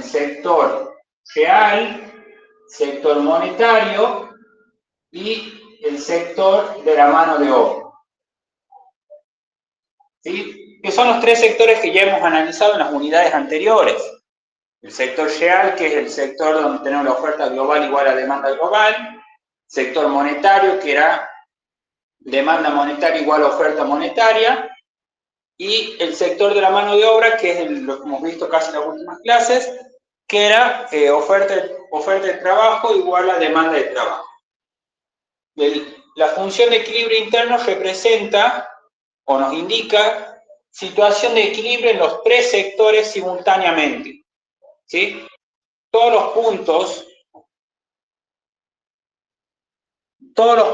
el sector real, sector monetario y el sector de la mano de obra. ¿Sí? Que son los tres sectores que ya hemos analizado en las unidades anteriores. El sector real, que es el sector donde tenemos la oferta global igual a demanda global. Sector monetario, que era demanda monetaria igual a oferta monetaria. Y el sector de la mano de obra, que es lo que hemos visto casi en las últimas clases, que era oferta de trabajo igual a demanda de trabajo. La función de equilibrio interno representa o nos indica situación de equilibrio en los tres sectores simultáneamente. ¿Sí? Todos los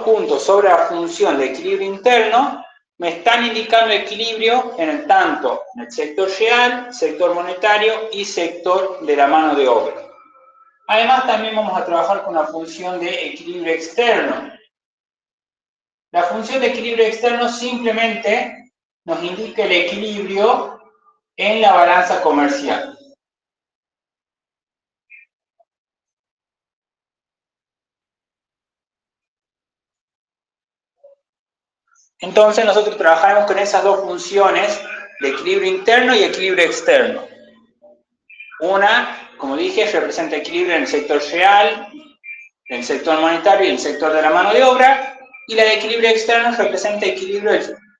puntos sobre la función de equilibrio interno me están indicando equilibrio tanto en el sector real, sector monetario y sector de la mano de obra. Además, también vamos a trabajar con la función de equilibrio externo. La función de equilibrio externo simplemente nos indica el equilibrio en la balanza comercial. Entonces nosotros trabajaremos con esas dos funciones de equilibrio interno y equilibrio externo. Una, como dije, representa equilibrio en el sector real, en el sector monetario y en el sector de la mano de obra, y la de equilibrio externo representa equilibrio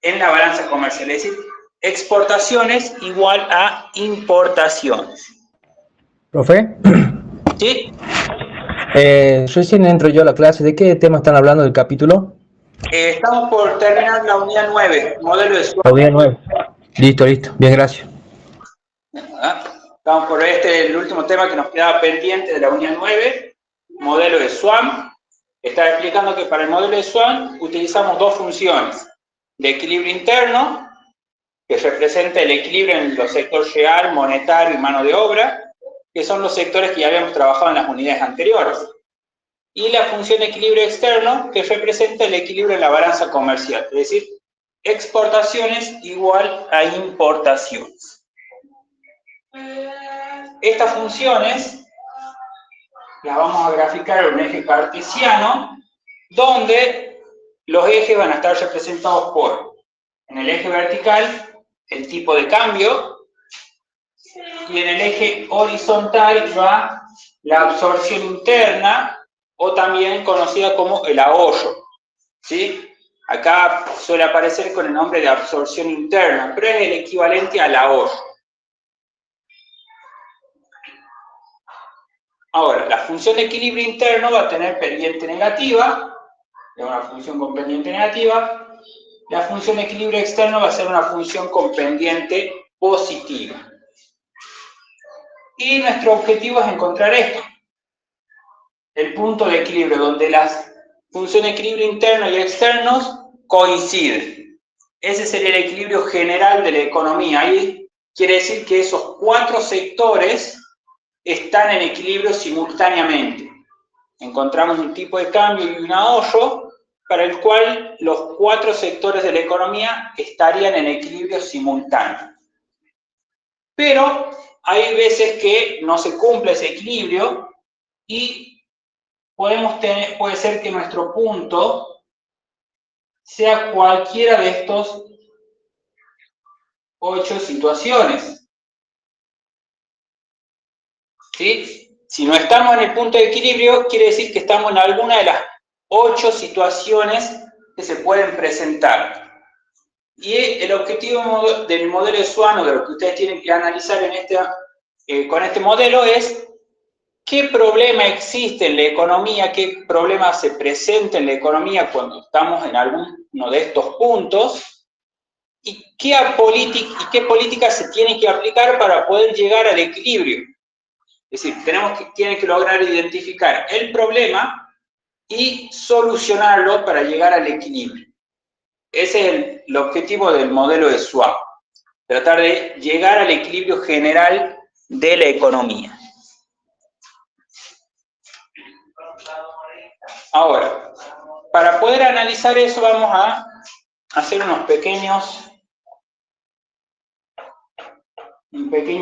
en la balanza comercial, es decir, exportaciones igual a importaciones. ¿Profe? ¿Sí? Recién entro yo a la clase. ¿De qué tema están hablando del capítulo? Estamos por terminar la unidad 9, modelo de SWOT. La unidad 9. Listo. Bien, gracias. Estamos por el último tema que nos quedaba pendiente de la unidad 9, modelo de SWAM. Estaba explicando que para el modelo de SWAM utilizamos dos funciones. De equilibrio interno, que representa el equilibrio en los sectores real, monetario y mano de obra, que son los sectores que ya habíamos trabajado en las unidades anteriores. Y la función de equilibrio externo, que representa el equilibrio en la balanza comercial, es decir, exportaciones igual a importaciones. Estas funciones las vamos a graficar en un eje cartesiano, donde los ejes van a estar representados por, en el eje vertical, el tipo de cambio, y en el eje horizontal va la absorción interna, o también conocida como el ahorro. ¿Sí? Acá suele aparecer con el nombre de absorción interna, pero es el equivalente al ahorro. Ahora, la función de equilibrio interno va a tener pendiente negativa, es una función con pendiente negativa. La función de equilibrio externo va a ser una función con pendiente positiva. Y nuestro objetivo es encontrar esto, el punto de equilibrio donde las funciones de equilibrio interno y externos coinciden. Ese sería el equilibrio general de la economía. Ahí quiere decir que esos cuatro sectores están en equilibrio simultáneamente. Encontramos un tipo de cambio y un ahorro para el cual los cuatro sectores de la economía estarían en equilibrio simultáneo. Pero hay veces que no se cumple ese equilibrio y puede ser que nuestro punto sea cualquiera de estos 8 situaciones. ¿Sí? Si no estamos en el punto de equilibrio, quiere decir que estamos en alguna de las 8 situaciones que se pueden presentar. Y el objetivo del modelo de SWOT, de lo que ustedes tienen que analizar con este modelo, es qué problema existe en la economía, qué problema se presenta en la economía cuando estamos en alguno de estos puntos, y qué políticas se tienen que aplicar para poder llegar al equilibrio. Es decir, tienen que lograr identificar el problema y solucionarlo para llegar al equilibrio. Ese es el objetivo del modelo de SWOT, tratar de llegar al equilibrio general de la economía. Ahora, para poder analizar eso vamos a hacer un pequeño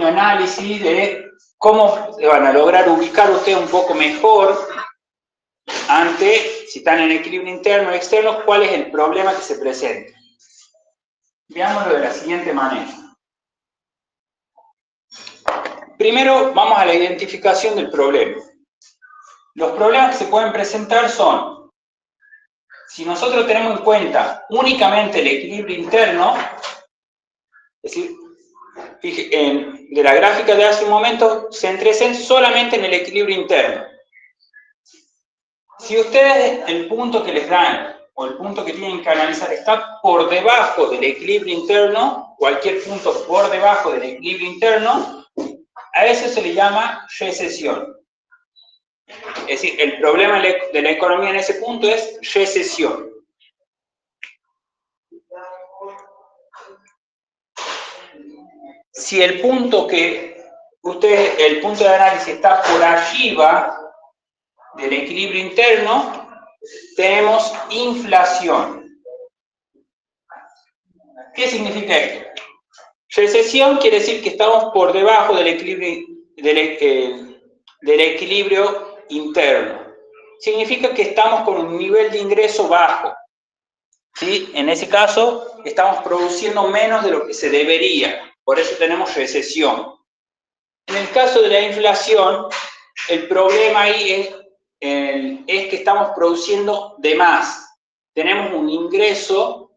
análisis de ¿Cómo van a lograr ubicar ustedes un poco mejor ante, si están en equilibrio interno o externo, cuál es el problema que se presenta? Veámoslo de la siguiente manera. Primero vamos a la identificación del problema. Los problemas que se pueden presentar son, si nosotros tenemos en cuenta únicamente el equilibrio interno, es decir, de la gráfica de hace un momento, céntrense solamente en el equilibrio interno. Si ustedes el punto que les dan o el punto que tienen que analizar está por debajo del equilibrio interno, cualquier punto por debajo del equilibrio interno, a eso se le llama recesión. Es decir, el problema de la economía en ese punto es recesión. Si el punto el punto de análisis está por arriba del equilibrio interno, tenemos inflación. ¿Qué significa esto? Recesión quiere decir que estamos por debajo del equilibrio interno. Significa que estamos con un nivel de ingreso bajo. ¿Sí? En ese caso, estamos produciendo menos de lo que se debería. Por eso tenemos recesión. En el caso de la inflación, el problema ahí es que estamos produciendo de más. Tenemos un ingreso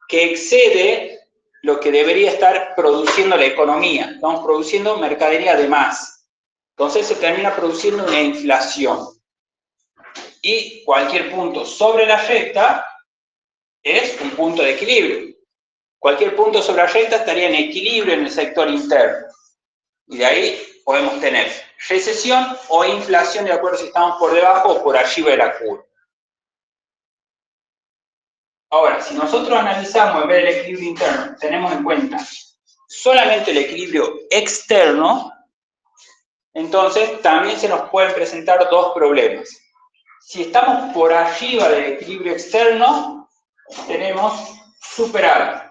que excede lo que debería estar produciendo la economía. Estamos produciendo mercadería de más. Entonces se termina produciendo una inflación. Y cualquier punto sobre la recta es un punto de equilibrio. Cualquier punto sobre la recta estaría en equilibrio en el sector interno. Y de ahí podemos tener recesión o inflación, de acuerdo si estamos por debajo o por arriba de la curva. Ahora, si nosotros analizamos en vez del equilibrio interno, tenemos en cuenta solamente el equilibrio externo, entonces también se nos pueden presentar dos problemas. Si estamos por arriba del equilibrio externo, tenemos superávit.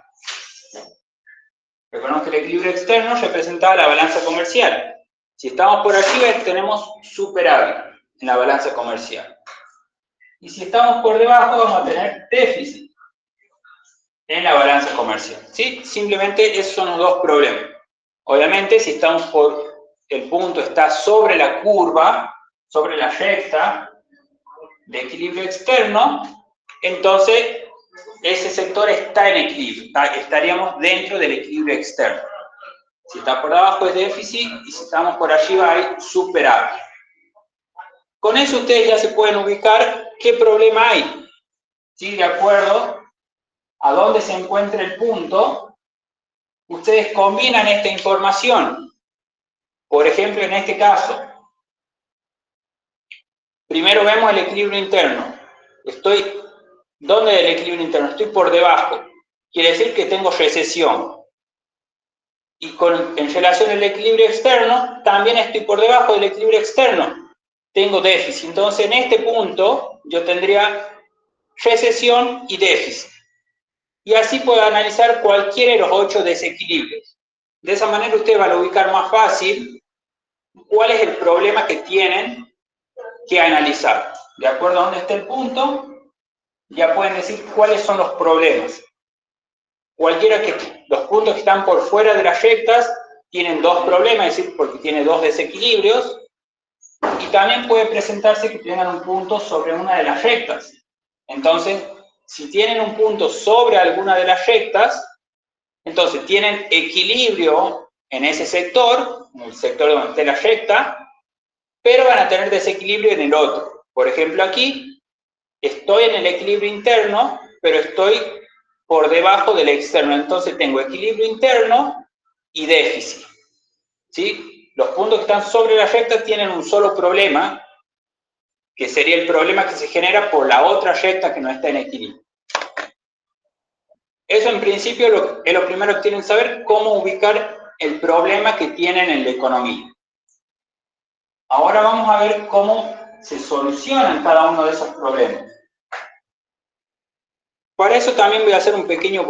Recordemos que el equilibrio externo representaba la balanza comercial. Si estamos por arriba, tenemos superávit en la balanza comercial. Y si estamos por debajo, vamos a tener déficit en la balanza comercial. ¿Sí? Simplemente esos son los dos problemas. Obviamente, si estamos el punto está sobre la curva, sobre la recta de equilibrio externo, entonces ese sector está en equilibrio, estaríamos dentro del equilibrio externo. Si está por abajo es déficit y si estamos por arriba hay superávit. Con eso ustedes ya se pueden ubicar qué problema hay. ¿Sí? De acuerdo a dónde se encuentra el punto, ustedes combinan esta información. Por ejemplo, en este caso, primero vemos el equilibrio interno. ¿Dónde es el equilibrio interno? Estoy por debajo. Quiere decir que tengo recesión. Y en relación al equilibrio externo, también estoy por debajo del equilibrio externo. Tengo déficit. Entonces, en este punto, yo tendría recesión y déficit. Y así puedo analizar cualquiera de los 8 desequilibrios. De esa manera, ustedes van a ubicar más fácil cuál es el problema que tienen que analizar. De acuerdo a dónde está el punto, ya pueden decir cuáles son los problemas. Los puntos que están por fuera de las rectas tienen dos problemas, es decir, porque tiene dos desequilibrios, y también puede presentarse que tengan un punto sobre una de las rectas. Entonces, si tienen un punto sobre alguna de las rectas, entonces tienen equilibrio en ese sector, en el sector donde esté la recta, pero van a tener desequilibrio en el otro. Por ejemplo, aquí estoy en el equilibrio interno, pero estoy por debajo del externo. Entonces tengo equilibrio interno y déficit. ¿Sí? Los puntos que están sobre la recta tienen un solo problema, que sería el problema que se genera por la otra recta que no está en equilibrio. Eso en principio es lo primero que tienen que saber, cómo ubicar el problema que tienen en la economía. Ahora vamos a ver cómo se solucionan cada uno de esos problemas. Para eso también voy a hacer un pequeño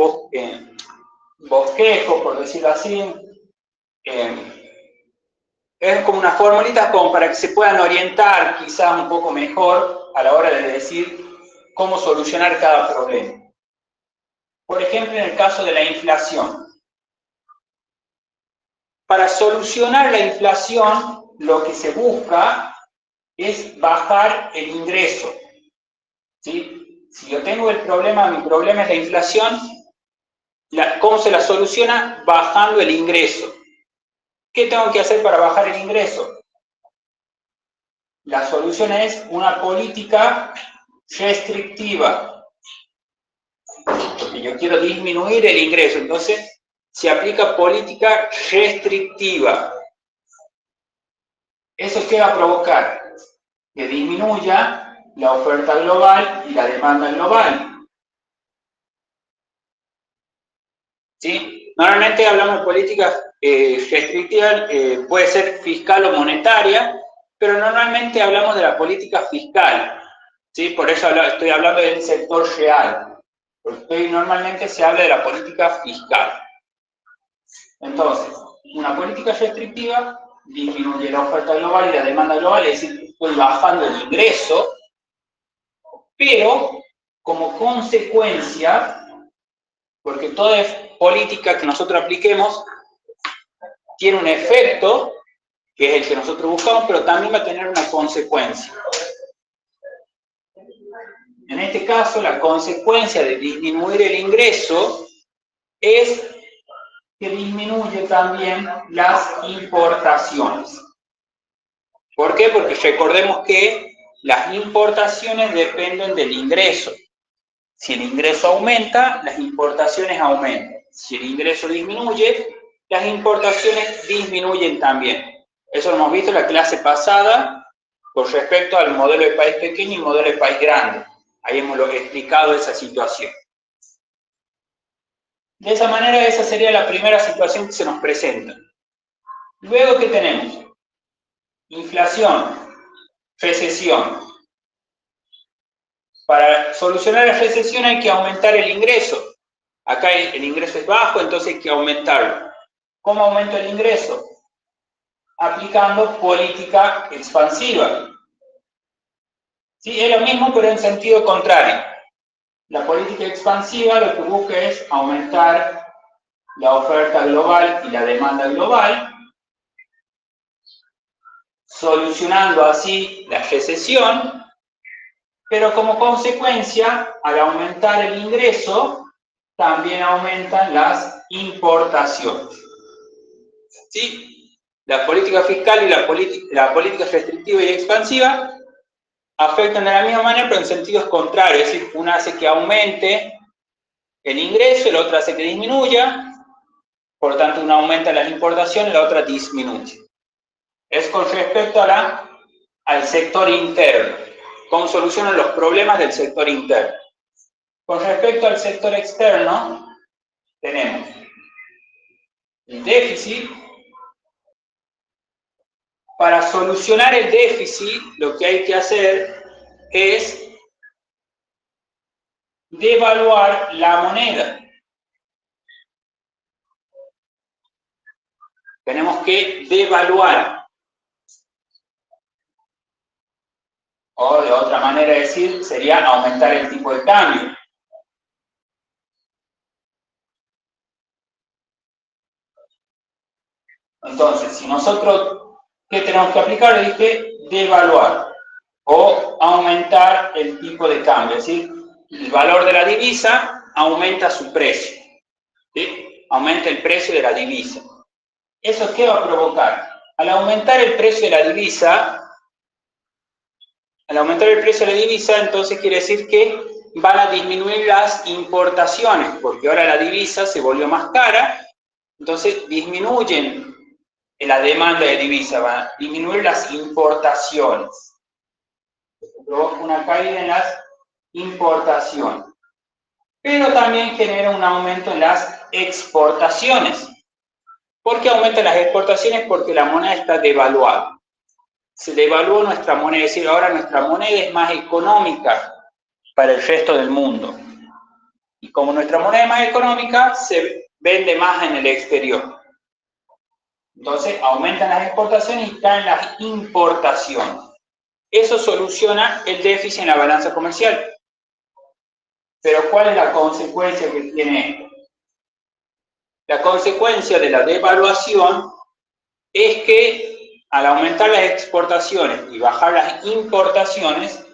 bosquejo, por decirlo así. Es como unas formulitas como para que se puedan orientar quizás un poco mejor a la hora de decir cómo solucionar cada problema. Por ejemplo, en el caso de la inflación. Para solucionar la inflación, lo que se busca es bajar el ingreso. ¿Sí? Si yo tengo el problema, mi problema es la inflación, ¿cómo se la soluciona? Bajando el ingreso. ¿Qué tengo que hacer para bajar el ingreso? La solución es una política restrictiva, porque yo quiero disminuir el ingreso, entonces se aplica política restrictiva. ¿Eso qué va a provocar? Que disminuya la oferta global y la demanda global. ¿Sí? Normalmente hablamos de políticas restrictivas, puede ser fiscal o monetaria, pero normalmente hablamos de la política fiscal. ¿Sí? Por eso estoy hablando del sector real. Porque normalmente se habla de la política fiscal. Entonces, una política restrictiva disminuye la oferta global y la demanda global, es decir, estoy bajando el ingreso, pero como consecuencia, porque toda política que nosotros apliquemos tiene un efecto, que es el que nosotros buscamos, pero también va a tener una consecuencia. En este caso, la consecuencia de disminuir el ingreso es que disminuye también las importaciones. ¿Por qué? Porque recordemos que las importaciones dependen del ingreso. Si el ingreso aumenta, las importaciones aumentan. Si el ingreso disminuye, las importaciones disminuyen también. Eso lo hemos visto en la clase pasada con respecto al modelo de país pequeño y modelo de país grande. Ahí hemos explicado esa situación. De esa manera, esa sería la primera situación que se nos presenta. Luego, ¿qué tenemos? Inflación, recesión. Para solucionar la recesión hay que aumentar el ingreso. Acá el ingreso es bajo, entonces hay que aumentarlo. ¿Cómo aumento el ingreso? Aplicando política expansiva. ¿Sí? Es lo mismo, pero en sentido contrario. La política expansiva lo que busca es aumentar la oferta global y la demanda global, solucionando así la recesión, pero como consecuencia, al aumentar el ingreso, también aumentan las importaciones. ¿Sí? La política fiscal y la política restrictiva y expansiva afectan de la misma manera, pero en sentidos contrarios. Es decir, una hace que aumente el ingreso, y la otra hace que disminuya. Por lo tanto, una aumenta las importaciones y la otra disminuye. Es con respecto al sector interno. ¿Cómo solucionan los problemas del sector interno? Con respecto al sector externo, tenemos el déficit. Para solucionar el déficit, lo que hay que hacer es devaluar la moneda. Tenemos que devaluar. O de otra manera de decir, sería aumentar el tipo de cambio. Entonces, si nosotros, ¿qué tenemos que aplicar? Le dije, devaluar o aumentar el tipo de cambio. Es decir, el valor de la divisa aumenta su precio. ¿Sí? Aumenta el precio de la divisa. ¿Eso qué va a provocar? Al aumentar el precio de la divisa, entonces quiere decir que van a disminuir las importaciones, porque ahora la divisa se volvió más cara, entonces disminuyen la demanda de divisa, van a disminuir las importaciones. Provoca una caída en las importaciones. Pero también genera un aumento en las exportaciones. ¿Por qué aumentan las exportaciones? Porque la moneda está devaluada. Se devaluó nuestra moneda, es decir, ahora nuestra moneda es más económica para el resto del mundo. Y como nuestra moneda es más económica, se vende más en el exterior. Entonces aumentan las exportaciones y caen las importaciones. Eso soluciona el déficit en la balanza comercial. Pero ¿cuál es la consecuencia que tiene esto? La consecuencia de la devaluación es que al aumentar las exportaciones y bajar las importaciones,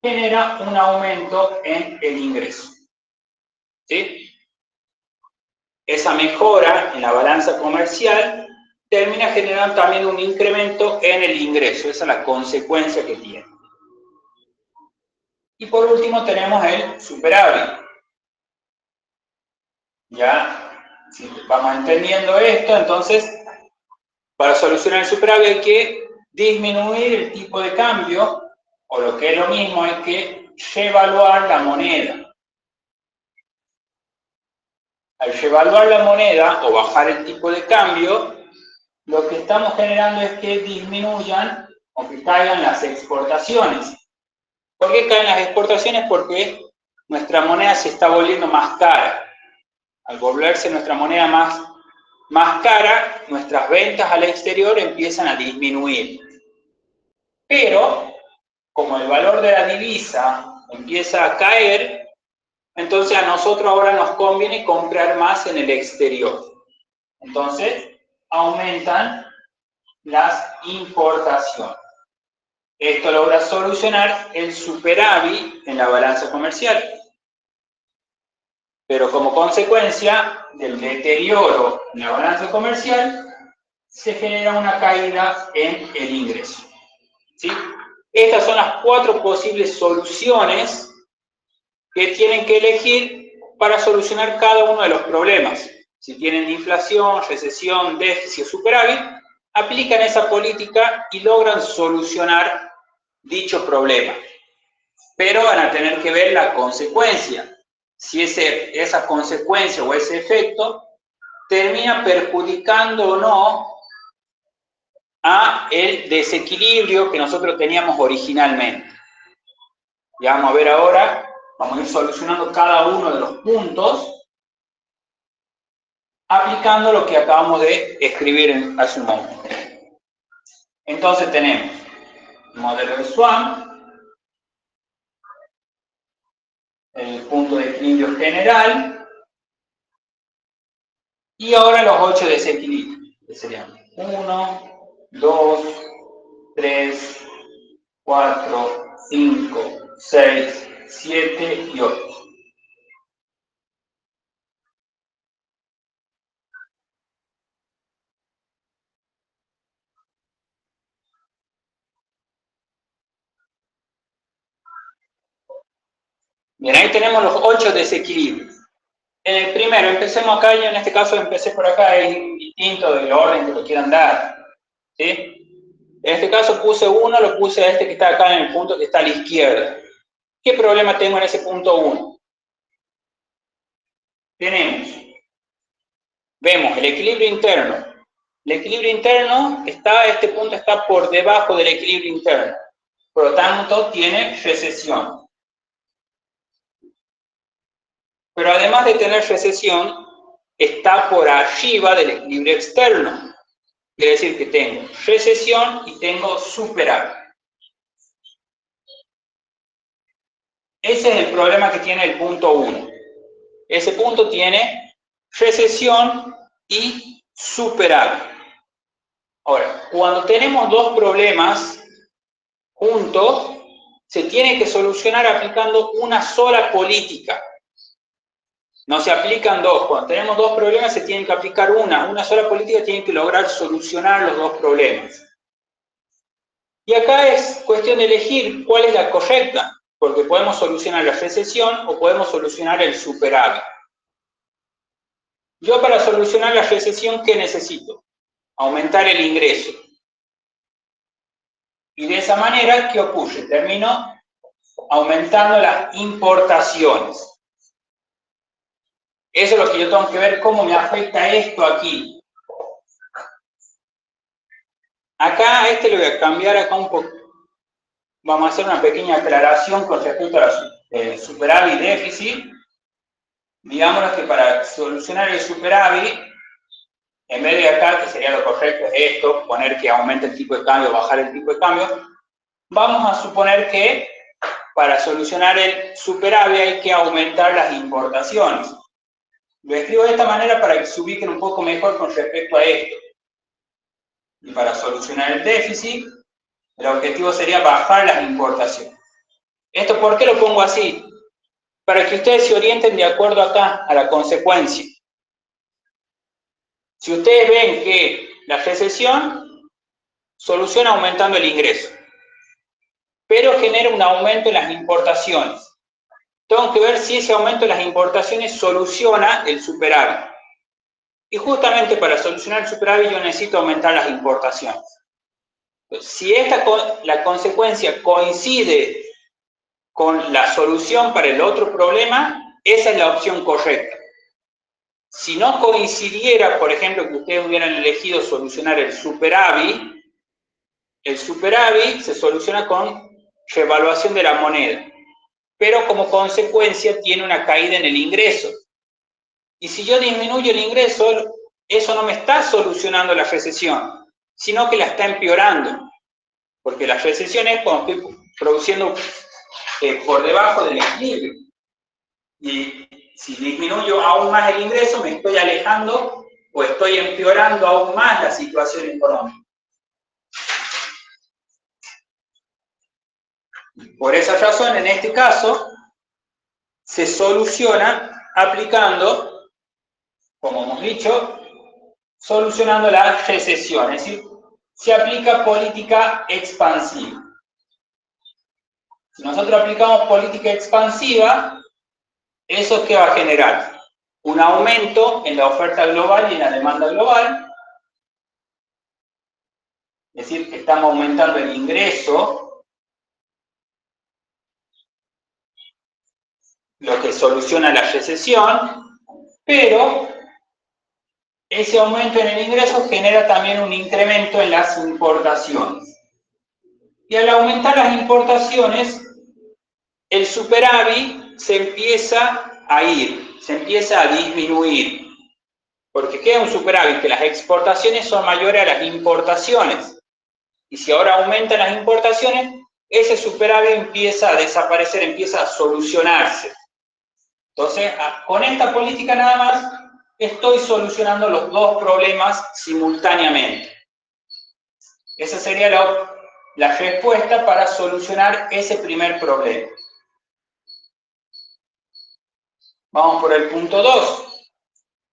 genera un aumento en el ingreso. ¿Sí? Esa mejora en la balanza comercial termina generando también un incremento en el ingreso. Esa es la consecuencia que tiene. Y por último tenemos el superávit. Ya, si vamos entendiendo esto, entonces, para solucionar el superávit hay que disminuir el tipo de cambio, o lo que es lo mismo, hay que revaluar la moneda. Al revaluar la moneda o bajar el tipo de cambio, lo que estamos generando es que disminuyan o que caigan las exportaciones. ¿Por qué caen las exportaciones? Porque nuestra moneda se está volviendo más cara. Al volverse nuestra moneda más cara, nuestras ventas al exterior empiezan a disminuir. Pero, como el valor de la divisa empieza a caer, entonces a nosotros ahora nos conviene comprar más en el exterior. Entonces, aumentan las importaciones. Esto logra solucionar el superávit en la balanza comercial. Pero como consecuencia del deterioro en la balanza comercial, se genera una caída en el ingreso. ¿Sí? Estas son las 4 posibles soluciones que tienen que elegir para solucionar cada uno de los problemas. Si tienen inflación, recesión, déficit o superávit, aplican esa política y logran solucionar dicho problema. Pero van a tener que ver la consecuencia. Si esa consecuencia o ese efecto termina perjudicando o no a el desequilibrio que nosotros teníamos originalmente. Ya vamos a ver ahora, vamos a ir solucionando cada uno de los puntos aplicando lo que acabamos de escribir hace un momento. Entonces tenemos el modelo de Schwann, el punto de equilibrio general, y ahora los 8 desequilibrios, que serían 1, 2, 3, 4, 5, 6, 7 y 8. Bien, ahí tenemos los 8 desequilibrios. En el primero, empecemos acá, yo en este caso empecé por acá, es distinto del orden que lo quieran dar. ¿Sí? En este caso puse 1, lo puse a este que está acá en el punto que está a la izquierda. ¿Qué problema tengo en ese punto 1? Vemos el equilibrio interno. El equilibrio interno este punto está por debajo del equilibrio interno. Por lo tanto, tiene recesión. Pero además de tener recesión, está por arriba del equilibrio externo. Quiere decir que tengo recesión y tengo superávit. Ese es el problema que tiene el punto 1. Ese punto tiene recesión y superávit. Ahora, cuando tenemos dos problemas juntos, se tiene que solucionar aplicando una sola política. No se aplican dos. Cuando tenemos dos problemas, se tiene que aplicar una sola política, tiene que lograr solucionar los dos problemas. Y acá es cuestión de elegir cuál es la correcta, porque podemos solucionar la recesión o podemos solucionar el superávit. Yo para solucionar la recesión, ¿qué necesito? Aumentar el ingreso. Y de esa manera, ¿qué ocurre? Termino aumentando las importaciones. Eso es lo que yo tengo que ver, cómo me afecta esto aquí. Acá, a le voy a cambiar acá un poco. Vamos a hacer una pequeña aclaración con respecto al superávit y déficit. Digámoslo que para solucionar el superávit, en vez de acá, que sería lo correcto, es esto, poner que aumente el tipo de cambio, bajar el tipo de cambio, vamos a suponer que para solucionar el superávit hay que aumentar las importaciones. Lo escribo de esta manera para que se ubiquen un poco mejor con respecto a esto. Y para solucionar el déficit, el objetivo sería bajar las importaciones. ¿Esto por qué lo pongo así? Para que ustedes se orienten de acuerdo acá a la consecuencia. Si ustedes ven que la recesión soluciona aumentando el ingreso, pero genera un aumento en las importaciones, tengo que ver si ese aumento en las importaciones soluciona el superávit. Y justamente para solucionar el superávit yo necesito aumentar las importaciones. Si la consecuencia coincide con la solución para el otro problema, esa es la opción correcta. Si no coincidiera, por ejemplo, que ustedes hubieran elegido solucionar el superávit se soluciona con revaluación de la moneda, pero como consecuencia tiene una caída en el ingreso. Y si yo disminuyo el ingreso, eso no me está solucionando la recesión, sino que la está empeorando. Porque la recesión es cuando estoy produciendo por debajo del equilibrio. Y si disminuyo aún más el ingreso, me estoy alejando o estoy empeorando aún más la situación económica. Por esa razón, en este caso, se soluciona aplicando, como hemos dicho, solucionando la recesión, es decir, se aplica política expansiva. Si nosotros aplicamos política expansiva, ¿eso qué va a generar? Un aumento en la oferta global y en la demanda global, es decir, que estamos aumentando el ingreso, lo que soluciona la recesión, pero ese aumento en el ingreso genera también un incremento en las importaciones. Y al aumentar las importaciones, el superávit se empieza a ir, se empieza a disminuir. Porque ¿qué es un superávit? Que las exportaciones son mayores a las importaciones. Y si ahora aumentan las importaciones, ese superávit empieza a desaparecer, empieza a solucionarse. Entonces, con esta política nada más, estoy solucionando los dos problemas simultáneamente. Esa sería la respuesta para solucionar ese primer problema. Vamos por el punto 2.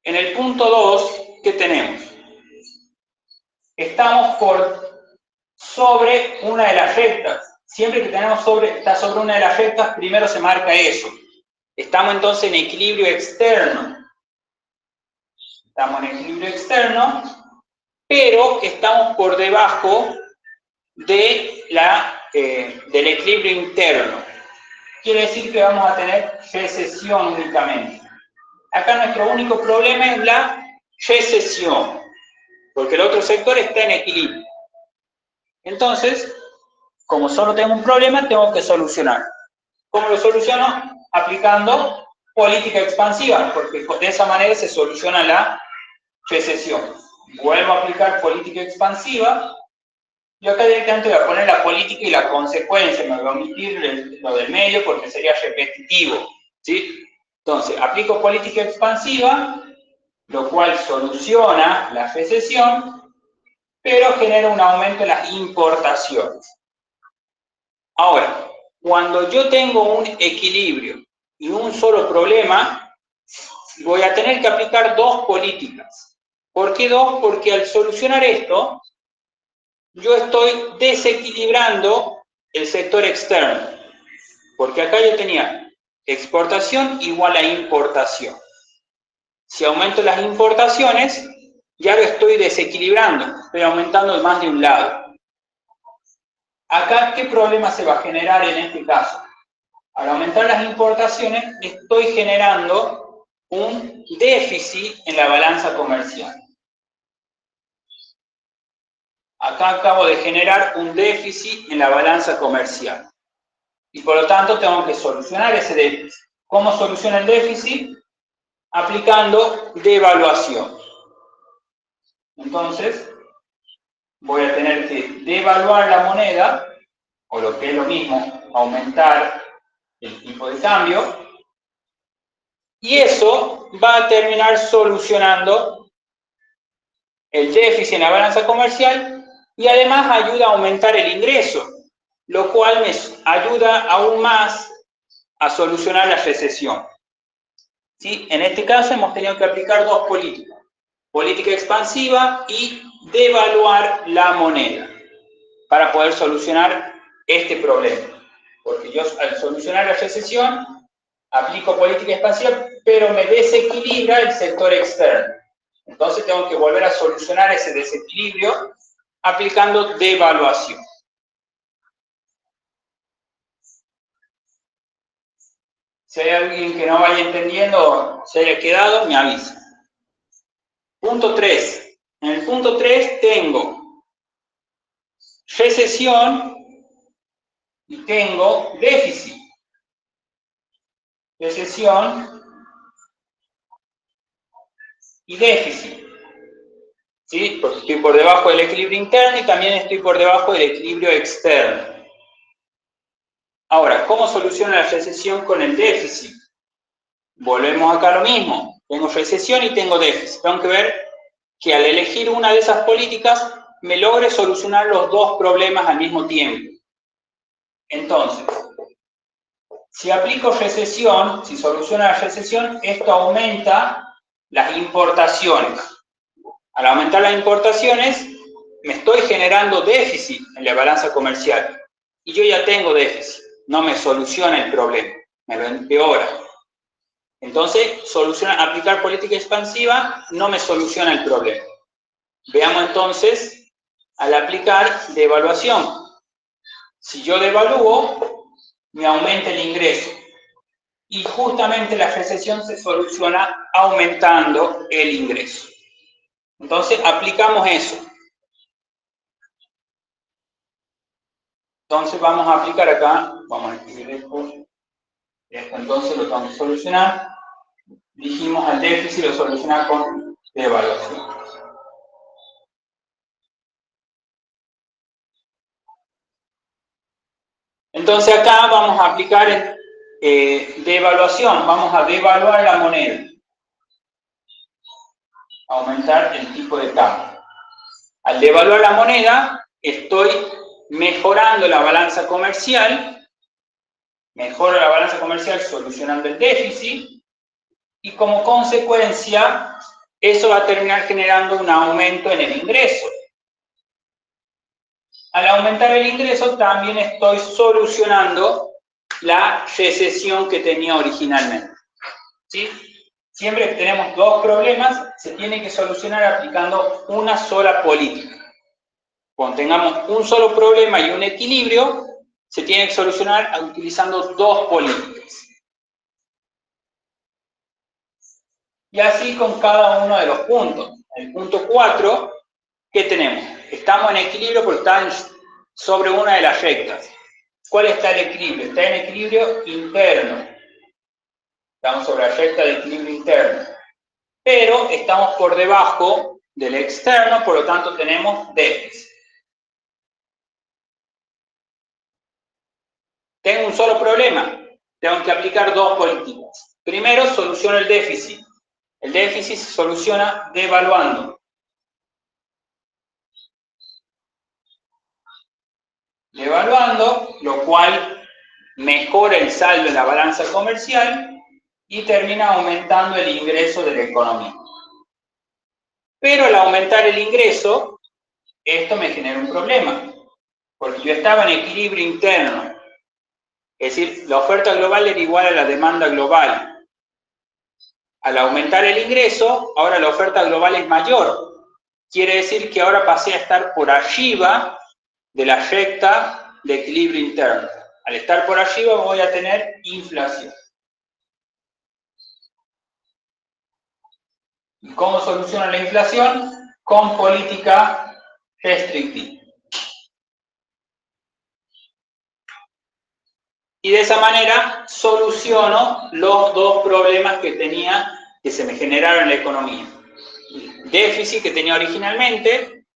En el punto 2, ¿qué tenemos? Estamos sobre una de las rectas. Siempre que tenemos está sobre una de las rectas, primero se marca eso. Estamos entonces en equilibrio externo. Estamos en equilibrio externo, pero estamos por debajo del equilibrio interno. Quiere decir que vamos a tener recesión únicamente. Acá nuestro único problema es la recesión, porque el otro sector está en equilibrio. Entonces, como solo tengo un problema, tengo que solucionar. ¿Cómo lo soluciono? Aplicando política expansiva, porque de esa manera se soluciona la recesión. Vuelvo a aplicar política expansiva. Yo acá directamente voy a poner la política y la consecuencia, me voy a omitir lo del medio porque sería repetitivo, ¿sí? Entonces, aplico política expansiva, lo cual soluciona la recesión, pero genera un aumento en las importaciones. Ahora, cuando yo tengo un equilibrio y un solo problema, voy a tener que aplicar dos políticas. ¿Por qué dos? Porque al solucionar esto, yo estoy desequilibrando el sector externo. Porque acá yo tenía exportación igual a importación. Si aumento las importaciones, ya lo estoy desequilibrando, estoy aumentando de más de un lado. Acá, ¿qué problema se va a generar en este caso? Al aumentar las importaciones, estoy generando un déficit en la balanza comercial. Acá acabo de generar un déficit en la balanza comercial. Y por lo tanto tengo que solucionar ese déficit. ¿Cómo soluciona el déficit? Aplicando devaluación. Entonces, voy a tener que devaluar la moneda, o lo que es lo mismo, aumentar el tipo de cambio, y eso va a terminar solucionando el déficit en la balanza comercial y además ayuda a aumentar el ingreso, lo cual me ayuda aún más a solucionar la recesión. ¿Sí? En este caso hemos tenido que aplicar dos políticas, política expansiva y devaluar la moneda, para poder solucionar este problema. Porque yo al solucionar la recesión aplico política expansiva, pero me desequilibra el sector externo. Entonces tengo que volver a solucionar ese desequilibrio aplicando devaluación. Si hay alguien que no vaya entendiendo, se haya quedado, me avisa. Punto 3. En el punto 3 tengo recesión y tengo déficit. Recesión y déficit. ¿Sí? Porque estoy por debajo del equilibrio interno y también estoy por debajo del equilibrio externo. Ahora, ¿cómo soluciono la recesión con el déficit? Volvemos acá a lo mismo. Tengo recesión y tengo déficit. Tengo que ver que al elegir una de esas políticas me logre solucionar los dos problemas al mismo tiempo. Entonces, si aplico recesión, si soluciono la recesión, esto aumenta las importaciones. Al aumentar las importaciones, me estoy generando déficit en la balanza comercial. Y yo ya tengo déficit. No me soluciona el problema, me lo empeora. Entonces, aplicar política expansiva no me soluciona el problema. Veamos entonces, al aplicar devaluación. Si yo devalúo, me aumenta el ingreso. Y justamente la recesión se soluciona aumentando el ingreso. Entonces, aplicamos eso. Entonces, vamos a aplicar acá, vamos a escribir esto. Entonces, lo vamos a solucionar. Dijimos al déficit lo solucionar con devaluación. Entonces, acá vamos a aplicar devaluación. Vamos a devaluar la moneda. Aumentar el tipo de cambio. Al devaluar la moneda, estoy mejorando la balanza comercial, mejoro la balanza comercial solucionando el déficit, y como consecuencia, eso va a terminar generando un aumento en el ingreso. Al aumentar el ingreso, también estoy solucionando la recesión que tenía originalmente. ¿Sí? Siempre que tenemos dos problemas, se tiene que solucionar aplicando una sola política. Cuando tengamos un solo problema y un equilibrio, se tiene que solucionar utilizando dos políticas. Y así con cada uno de los puntos. En el punto 4, ¿qué tenemos? Estamos en equilibrio porque están sobre una de las rectas. ¿Cuál está el equilibrio? Está en equilibrio interno. Estamos sobre la recta de equilibrio interno. Pero estamos por debajo del externo, por lo tanto tenemos déficit. Tengo un solo problema. Tengo que aplicar dos políticas. Primero, soluciono el déficit. El déficit se soluciona devaluando. Devaluando, lo cual mejora el saldo en la balanza comercial y termina aumentando el ingreso de la economía. Pero al aumentar el ingreso, esto me genera un problema, porque yo estaba en equilibrio interno. Es decir, la oferta global era igual a la demanda global. Al aumentar el ingreso, ahora la oferta global es mayor. Quiere decir que ahora pasé a estar por arriba de la recta de equilibrio interno. Al estar por arriba voy a tener inflación. ¿Y cómo soluciono la inflación? Con política restrictiva. Y de esa manera soluciono los dos problemas que tenía, que se me generaron en la economía. déficit que tenía originalmente,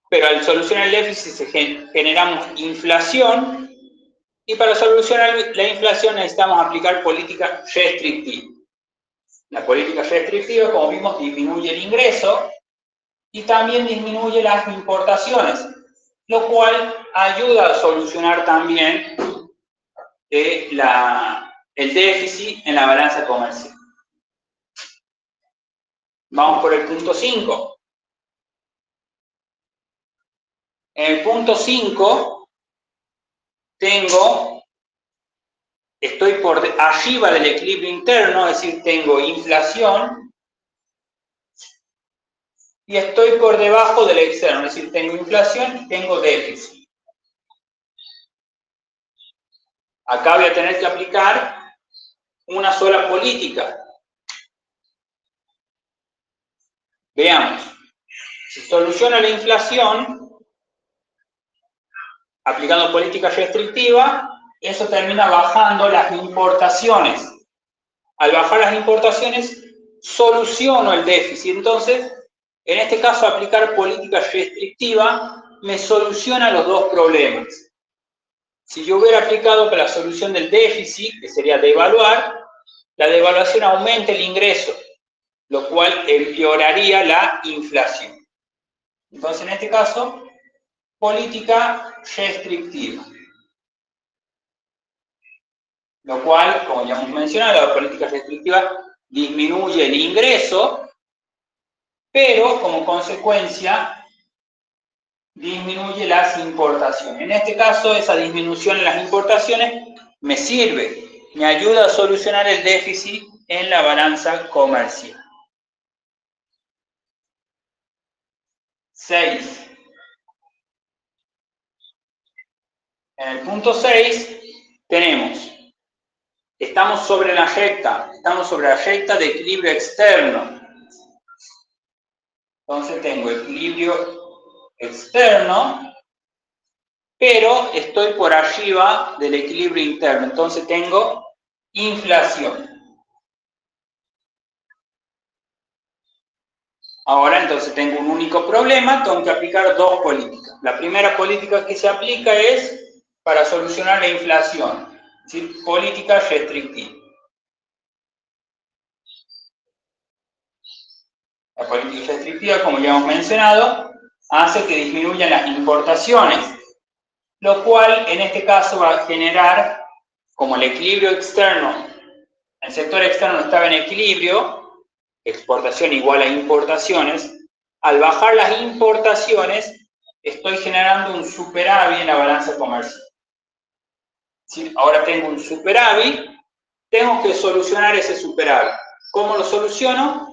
pero al solucionar el déficit generamos inflación, y para solucionar la inflación necesitamos aplicar política restrictiva. La política restrictiva, como vimos, disminuye el ingreso y también disminuye las importaciones, lo cual ayuda a solucionar también el déficit en la balanza comercial. Vamos por el punto 5. En el punto 5 estoy por arriba del equilibrio interno, es decir, tengo inflación, y estoy por debajo del externo, es decir, tengo inflación y tengo déficit. Acá voy a tener que aplicar una sola política. Veamos. Si soluciona la inflación, aplicando política restrictiva, eso termina bajando las importaciones. Al bajar las importaciones, soluciono el déficit. Entonces, en este caso, aplicar política restrictiva me soluciona los dos problemas. Si yo hubiera aplicado para la solución del déficit, que sería devaluar, la devaluación aumenta el ingreso, lo cual empeoraría la inflación. Entonces, en este caso, política restrictiva. Lo cual, como ya hemos mencionado, la política restrictiva disminuye el ingreso, pero como consecuencia disminuye las importaciones. En este caso, esa disminución en las importaciones me sirve, me ayuda a solucionar el déficit en la balanza comercial. 6. En el punto 6 estamos sobre la recta de equilibrio externo. Entonces tengo equilibrio externo, pero estoy por arriba del equilibrio interno, entonces tengo inflación. Ahora entonces tengo un único problema, tengo que aplicar dos políticas. La primera política que se aplica es para solucionar la inflación, es decir, política restrictiva. La política restrictiva, como ya hemos mencionado, hace que disminuyan las importaciones, lo cual en este caso va a generar, como el equilibrio externo, el sector externo estaba en equilibrio, exportación igual a importaciones, al bajar las importaciones, estoy generando un superávit en la balanza comercial. Si ahora tengo un superávit, tengo que solucionar ese superávit. ¿Cómo lo soluciono?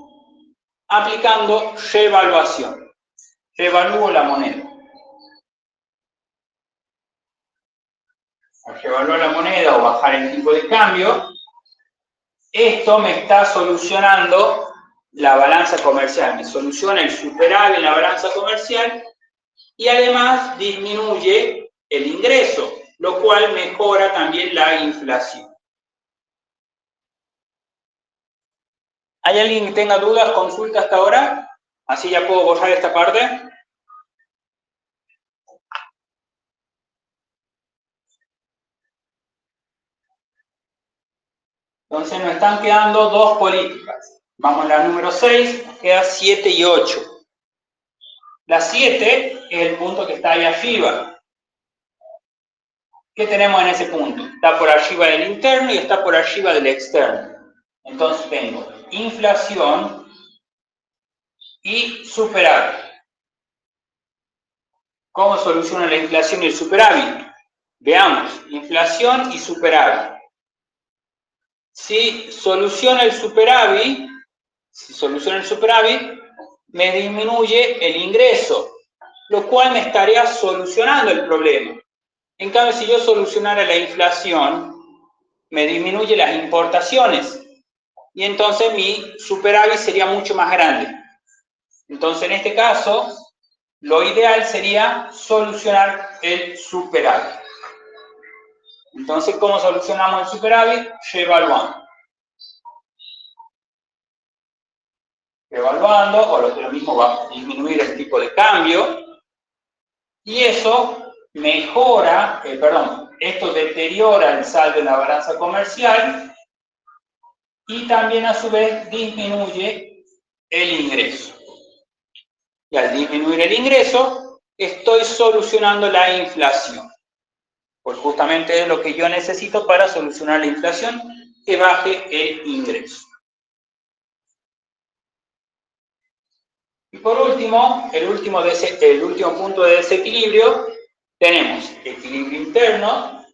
Aplicando revaluación. Revalúo la moneda. Al revaluar la moneda o bajar el tipo de cambio, esto me está solucionando la balanza comercial. Me soluciona el superávit en la balanza comercial y además disminuye el ingreso, lo cual mejora también la inflación. ¿Hay alguien que tenga dudas, consulta hasta ahora? Así ya puedo borrar esta parte. Entonces nos están quedando dos políticas. Vamos a la número 6, nos queda 7 y 8. La 7 es el punto que está ahí arriba. ¿Qué tenemos en ese punto? Está por arriba del interno y está por arriba del externo. Entonces tengo inflación y superávit. ¿Cómo soluciona la inflación y el superávit? Veamos, inflación y superávit. Si soluciona el superávit, me disminuye el ingreso, lo cual me estaría solucionando el problema. En cambio, si yo solucionara la inflación, me disminuye las importaciones y entonces mi superávit sería mucho más grande. Entonces, en este caso, lo ideal sería solucionar el superávit. Entonces, ¿cómo solucionamos el superávit? Revaluando. evaluando, o lo mismo va a disminuir el tipo de cambio, y eso mejora, esto deteriora el saldo en la balanza comercial y también a su vez disminuye el ingreso. Y al disminuir el ingreso, estoy solucionando la inflación. Pues justamente es lo que yo necesito para solucionar la inflación, que baje el ingreso. Y por último, el último punto de desequilibrio, tenemos equilibrio interno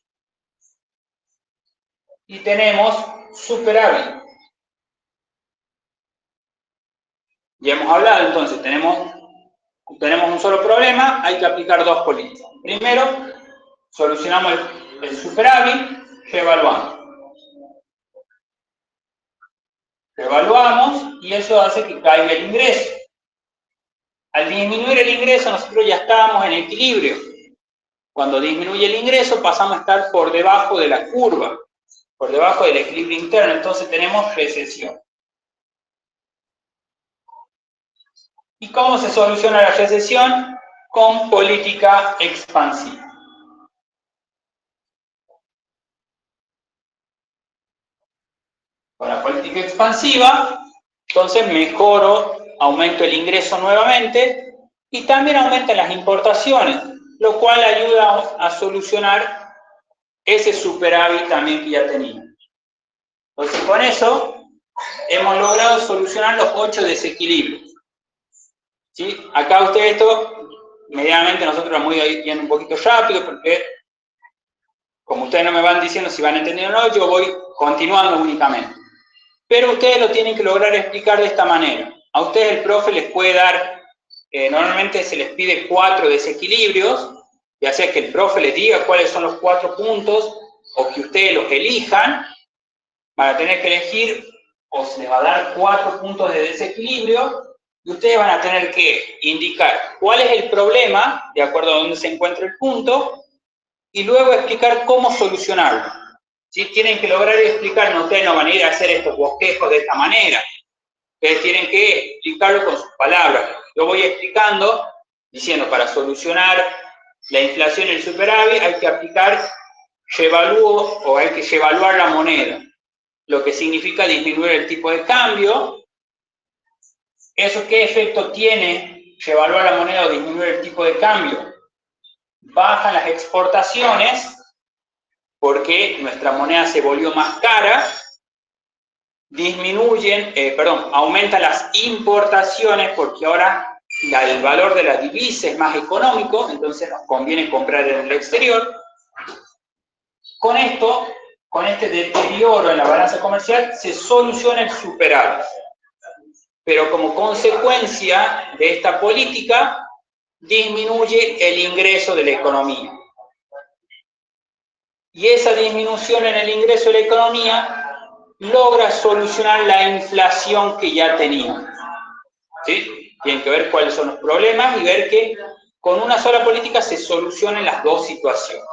y tenemos superávit. Ya hemos hablado, entonces, tenemos un solo problema, hay que aplicar dos políticas. Primero, solucionamos el superávit, revaluamos y eso hace que caiga el ingreso. Al disminuir el ingreso, nosotros ya estábamos en equilibrio. Cuando disminuye el ingreso, pasamos a estar por debajo de la curva, por debajo del equilibrio interno, entonces tenemos recesión. ¿Y cómo se soluciona la recesión? Con política expansiva. Con la política expansiva, entonces aumento el ingreso nuevamente y también aumentan las importaciones, lo cual ayuda a solucionar ese superávit también que ya teníamos. Entonces, con eso hemos logrado solucionar los 8 desequilibrios. ¿Sí? Acá ustedes esto, medianamente nosotros lo vamos a ir yendo un poquito rápido porque, como ustedes no me van diciendo si van entendiendo o no, yo voy continuando únicamente. Pero ustedes lo tienen que lograr explicar de esta manera. A ustedes el profe les puede dar, normalmente se les pide 4 desequilibrios, ya sea que el profe les diga cuáles son los 4 puntos o que ustedes los elijan. Van a tener que elegir, o se les va a dar 4 puntos de desequilibrio y ustedes van a tener que indicar cuál es el problema, de acuerdo a dónde se encuentra el punto, y luego explicar cómo solucionarlo. ¿Sí? Tienen que lograr explicar, ustedes no van a ir a hacer estos bosquejos de esta manera. Ustedes tienen que explicarlo con sus palabras. Yo voy explicando, diciendo, para solucionar la inflación y el superávit hay que aplicar revalúo o hay que revaluar la moneda, lo que significa disminuir el tipo de cambio. ¿Eso qué efecto tiene revaluar la moneda o disminuir el tipo de cambio? Bajan las exportaciones porque nuestra moneda se volvió más cara, aumentan las importaciones porque ahora el valor de la divisa es más económico, entonces nos conviene comprar en el exterior. Con esto, con este deterioro en la balanza comercial, se soluciona el superávit. Pero como consecuencia de esta política, disminuye el ingreso de la economía. Y esa disminución en el ingreso de la economía logra solucionar la inflación que ya teníamos. ¿Sí? Tienen que ver cuáles son los problemas y ver que con una sola política se solucionan las dos situaciones.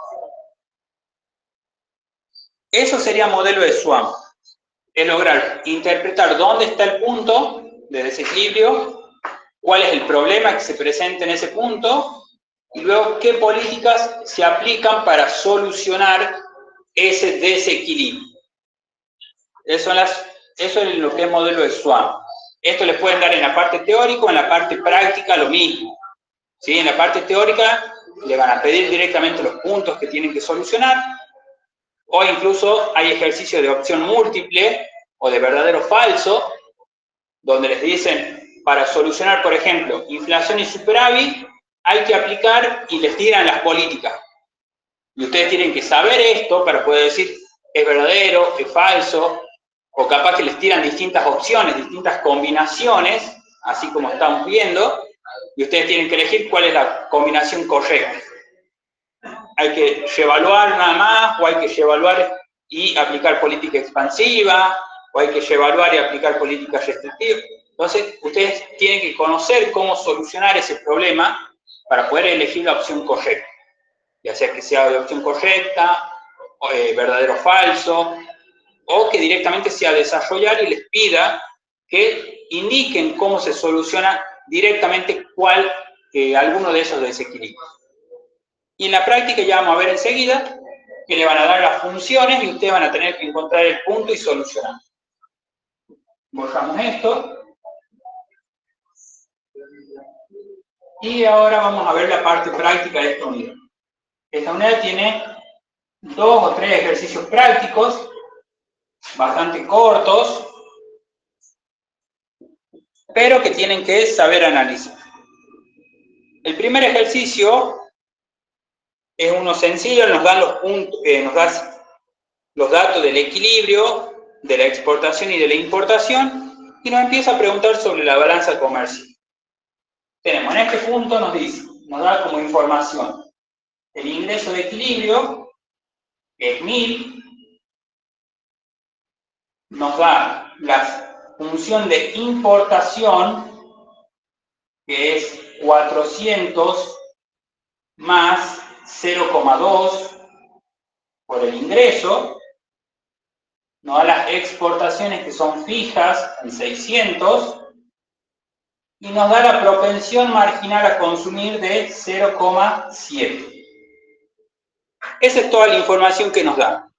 Eso sería modelo de Schwab. Es lograr interpretar dónde está el punto de desequilibrio, cuál es el problema que se presenta en ese punto, y luego qué políticas se aplican para solucionar ese desequilibrio. Eso es lo que es modelo de Schwab. Esto les pueden dar en la parte teórica o en la parte práctica lo mismo. ¿Sí? En la parte teórica le van a pedir directamente los puntos que tienen que solucionar, o incluso hay ejercicios de opción múltiple o de verdadero o falso, donde les dicen, para solucionar, por ejemplo, inflación y superávit, hay que aplicar y les tiran las políticas. Y ustedes tienen que saber esto para poder decir, es verdadero, es falso, o capaz que les tiran distintas opciones, distintas combinaciones, así como estamos viendo, y ustedes tienen que elegir cuál es la combinación correcta. Hay que reevaluar nada más, o hay que reevaluar y aplicar política expansiva, o hay que reevaluar y aplicar política restrictiva. Entonces, ustedes tienen que conocer cómo solucionar ese problema para poder elegir la opción correcta. Ya sea que sea de opción correcta, verdadero o falso, o que directamente sea desarrollar y les pida que indiquen cómo se soluciona directamente alguno de esos desequilibrios. Y en la práctica ya vamos a ver enseguida que le van a dar las funciones y ustedes van a tener que encontrar el punto y solucionar. Borramos esto. Y ahora vamos a ver la parte práctica de esta unidad. Esta unidad tiene 2 o 3 ejercicios prácticos, bastante cortos, pero que tienen que saber analizar. El primer ejercicio es uno sencillo, nos da los datos del equilibrio, de la exportación y de la importación, y nos empieza a preguntar sobre la balanza comercial. Tenemos en este punto, nos da como información el ingreso de equilibrio, que es 1000, nos da la función de importación, que es 400 más 0,2 por el ingreso, nos da las exportaciones que son fijas en 600, y nos da la propensión marginal a consumir de 0,7. Esa es toda la información que nos da.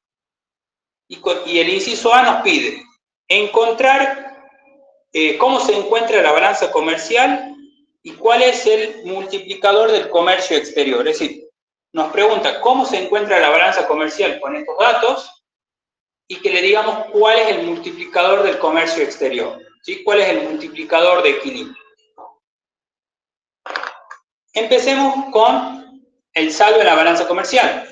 Y el inciso A nos pide encontrar cómo se encuentra la balanza comercial y cuál es el multiplicador del comercio exterior. Es decir, nos pregunta cómo se encuentra la balanza comercial con estos datos y que le digamos cuál es el multiplicador del comercio exterior, ¿sí? ¿Cuál es el multiplicador de equilibrio? Empecemos con el saldo de la balanza comercial.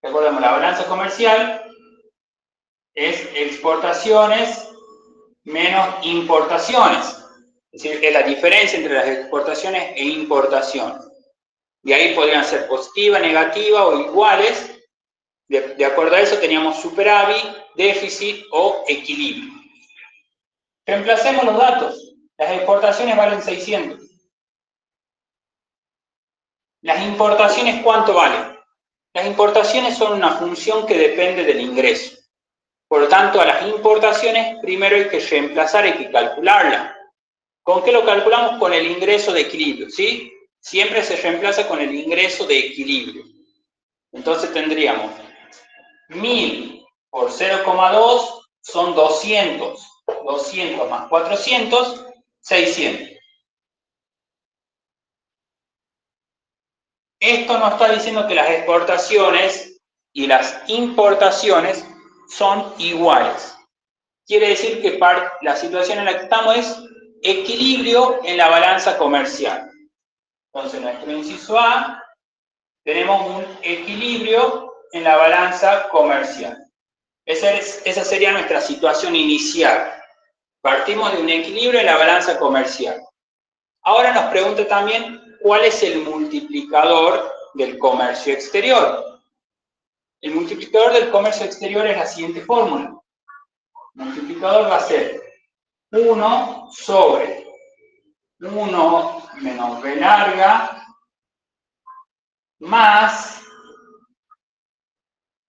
Recordemos, la balanza comercial es exportaciones menos importaciones. Es decir, es la diferencia entre las exportaciones e importaciones. De ahí podrían ser positiva, negativa o iguales. De acuerdo a eso teníamos superávit, déficit o equilibrio. Reemplacemos los datos. Las exportaciones valen 600. Las importaciones, ¿cuánto valen? Las importaciones son una función que depende del ingreso. Por lo tanto, a las importaciones primero hay que reemplazar, hay que calcularla. ¿Con qué lo calculamos? Con el ingreso de equilibrio, ¿sí? Siempre se reemplaza con el ingreso de equilibrio. Entonces tendríamos 1000 por 0,2 son 200. 200 más 400, 600. Esto nos está diciendo que las exportaciones y las importaciones son iguales. Quiere decir que la situación en la que estamos es equilibrio en la balanza comercial. Entonces, en nuestro inciso A tenemos un equilibrio en la balanza comercial. Esa sería nuestra situación inicial. Partimos de un equilibrio en la balanza comercial. Ahora nos pregunta también cuál es el multiplicador del comercio exterior. El multiplicador del comercio exterior es la siguiente fórmula. El multiplicador va a ser 1 sobre 1 menos B larga más,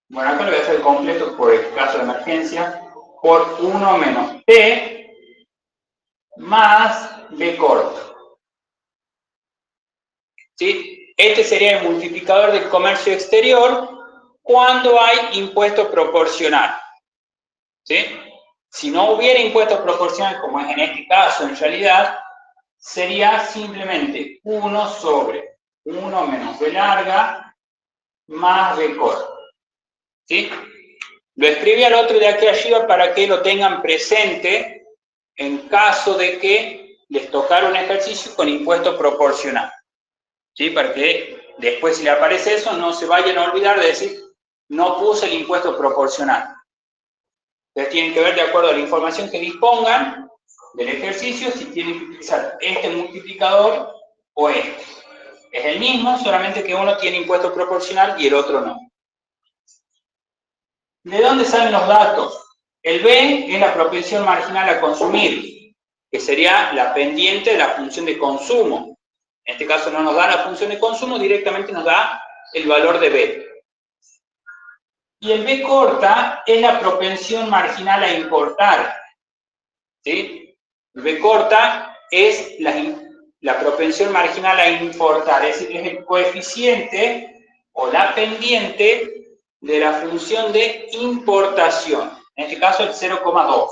bueno, acá lo voy a hacer completo por el caso de emergencia, por 1 menos T más B corto. ¿Sí? Este sería el multiplicador del comercio exterior cuando hay impuesto proporcional. ¿Sí? Si no hubiera impuesto proporcional, como es en este caso en realidad, sería simplemente 1 sobre 1 menos B larga más B corto. ¿Sí? Lo escribí al otro de aquí arriba para que lo tengan presente en caso de que les tocara un ejercicio con impuesto proporcional. ¿Sí? Para que después, si le aparece eso, no se vayan a olvidar de decir, no puse el impuesto proporcional. Entonces tienen que ver de acuerdo a la información que dispongan del ejercicio si tienen que utilizar este multiplicador o este. Es el mismo, solamente que uno tiene impuesto proporcional y el otro no. ¿De dónde salen los datos? El B es la propensión marginal a consumir, que sería la pendiente de la función de consumo. En este caso no nos da la función de consumo, directamente nos da el valor de B. Y el B corta es la propensión marginal a importar. ¿Sí? B corta es la propensión marginal a importar, es decir, es el coeficiente o la pendiente de la función de importación, en este caso el 0,2.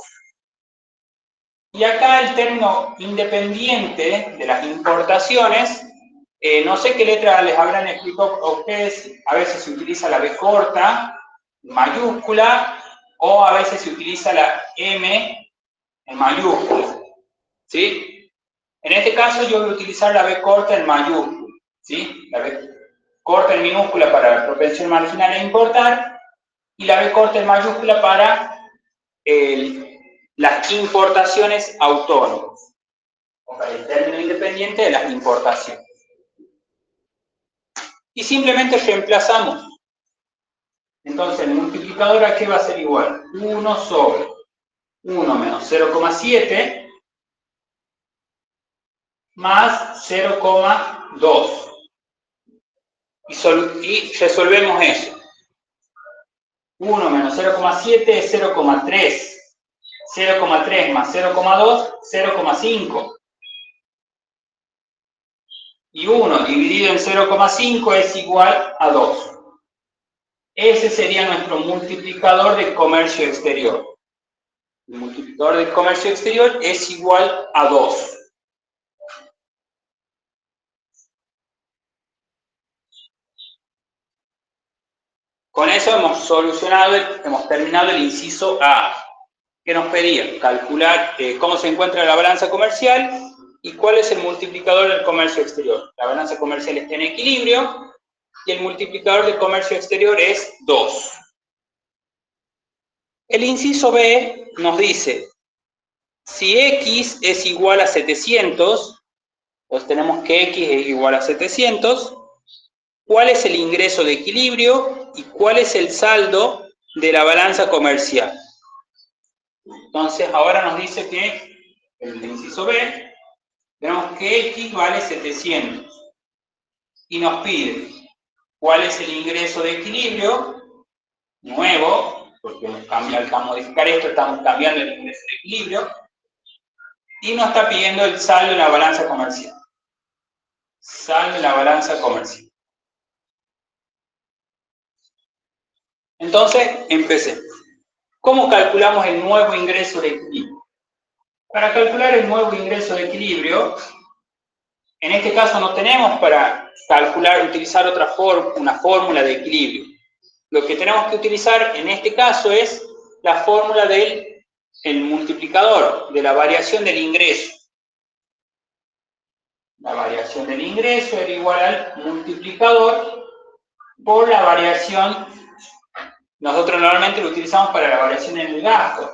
Y acá el término independiente de las importaciones, no sé qué letra les habrán explicado a ustedes, a veces se utiliza la B corta, mayúscula, o a veces se utiliza la M en mayúscula, ¿sí? En este caso yo voy a utilizar la B corta en mayúscula, ¿sí? La B corta en minúscula para la propensión marginal a importar, y la B corta en mayúscula para las importaciones autónomas, o para el término independiente de las importaciones. Y simplemente reemplazamos. Entonces el multiplicador a qué va a ser igual? 1 sobre 1 menos 0,7 más 0,2. Y resolvemos eso. 1 menos 0,7 es 0,3. 0,3 más 0,2, 0,5. Y 1 dividido en 0,5 es igual a 2. Ese sería nuestro multiplicador de comercio exterior. El multiplicador de comercio exterior es igual a 2. Con eso hemos terminado el inciso A, que nos pedía calcular cómo se encuentra la balanza comercial y cuál es el multiplicador del comercio exterior. La balanza comercial está en equilibrio y el multiplicador del comercio exterior es 2. El inciso B nos dice, si X es igual a 700, pues tenemos que X es igual a 700, ¿cuál es el ingreso de equilibrio y cuál es el saldo de la balanza comercial? Entonces ahora nos dice que, en el inciso B, tenemos que X vale 700 y nos pide cuál es el ingreso de equilibrio nuevo, porque al modificar esto estamos cambiando el ingreso de equilibrio, y nos está pidiendo el saldo en la balanza comercial. Saldo en la balanza comercial. Entonces, empecemos. ¿Cómo calculamos el nuevo ingreso de equilibrio? Para calcular el nuevo ingreso de equilibrio, en este caso no tenemos para utilizar una fórmula de equilibrio. Lo que tenemos que utilizar en este caso es la fórmula del multiplicador, de la variación del ingreso. La variación del ingreso era igual al multiplicador por la variación. Nosotros normalmente lo utilizamos para la variación en el gasto.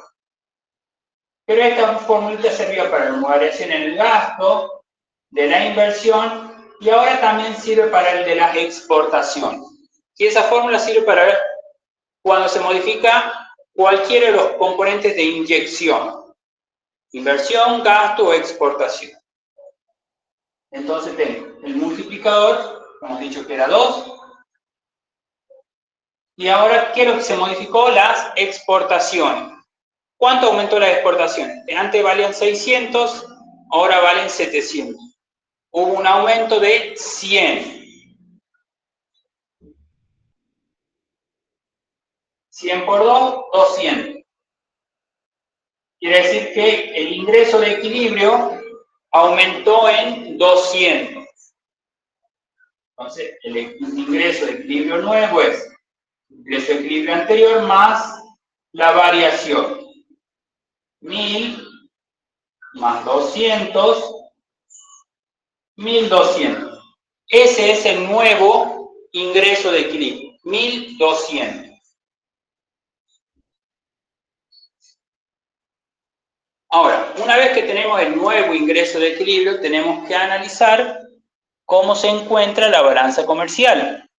Pero esta fórmula servía para la variación en el gasto, de la inversión, y ahora también sirve para el de la exportación. Y esa fórmula sirve para ver cuando se modifica cualquiera de los componentes de inyección. Inversión, gasto o exportación. Entonces tengo el multiplicador, hemos dicho que era 2. Y ahora, ¿qué es lo que se modificó? Las exportaciones. ¿Cuánto aumentó las exportaciones? Antes valían 600, ahora valen 700. Hubo un aumento de 100. 100 por 2, 200. Quiere decir que el ingreso de equilibrio aumentó en 200. Entonces, el ingreso de equilibrio nuevo es el ingreso de equilibrio anterior más la variación. 1000 más 200, 1200. Ese es el nuevo ingreso de equilibrio, 1200. Ahora, una vez que tenemos el nuevo ingreso de equilibrio, tenemos que analizar cómo se encuentra la balanza comercial.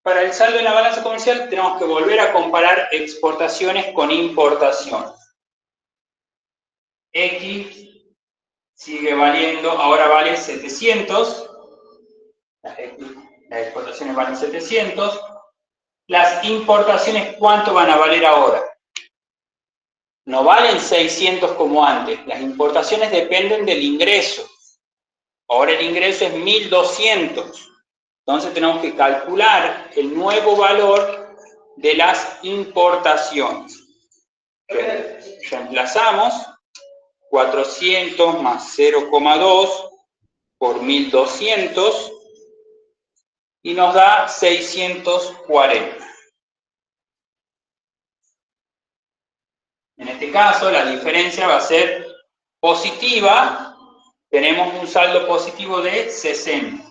Para el saldo en la balanza comercial tenemos que volver a comparar exportaciones con importaciones. X sigue valiendo, ahora vale 700. Las exportaciones valen 700. Las importaciones, ¿cuánto van a valer ahora? no valen 600 como antes. Las importaciones dependen del ingreso. Ahora el ingreso es 1200. Entonces tenemos que calcular el nuevo valor de las importaciones. Reemplazamos 400 más 0,2 por 1200 y nos da 640. En este caso la diferencia va a ser positiva, tenemos un saldo positivo de 60.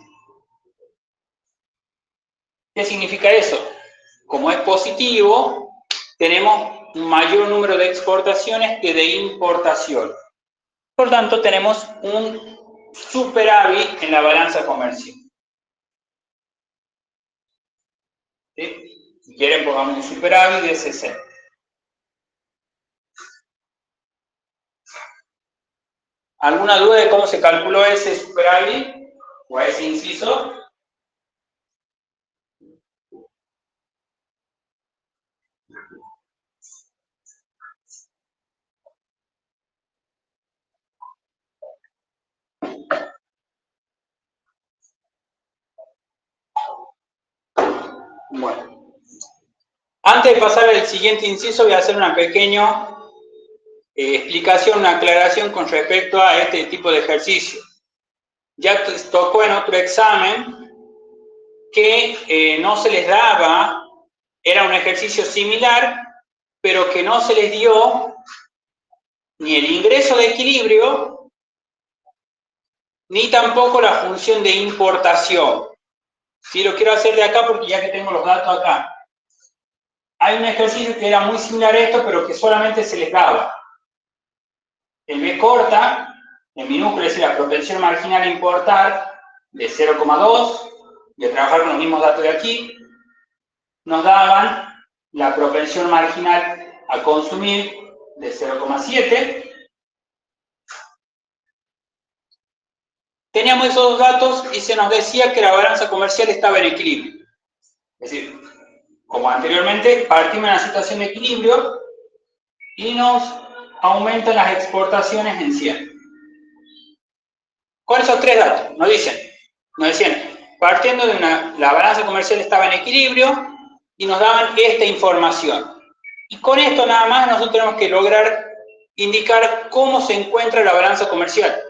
¿Qué significa eso? Como es positivo, tenemos un mayor número de exportaciones que de importaciones. Por tanto, tenemos un superávit en la balanza comercial. ¿Sí? Si quieren, pongamos un superávit de 60. ¿Alguna duda de cómo se calculó ese superávit o ese inciso? Bueno, antes de pasar al siguiente inciso, voy a hacer una pequeña explicación, una aclaración con respecto a este tipo de ejercicio. Ya tocó en otro examen que no se les daba, era un ejercicio similar, pero que no se les dio ni el ingreso de equilibrio, ni tampoco la función de importación. Sí, lo quiero hacer de acá porque ya que tengo los datos acá. Hay un ejercicio que era muy similar a esto, pero que solamente se les daba el B corta, en minúscula, es decir, la propensión marginal a importar de 0,2, y a trabajar con los mismos datos de aquí, nos daban la propensión marginal a consumir de 0,7. Teníamos esos dos datos y se nos decía que la balanza comercial estaba en equilibrio. Es decir, como anteriormente, partimos de una situación de equilibrio y nos aumentan las exportaciones en 100. Con esos tres datos, nos decían, partiendo de la balanza comercial estaba en equilibrio y nos daban esta información. Y con esto nada más nosotros tenemos que lograr indicar cómo se encuentra la balanza comercial.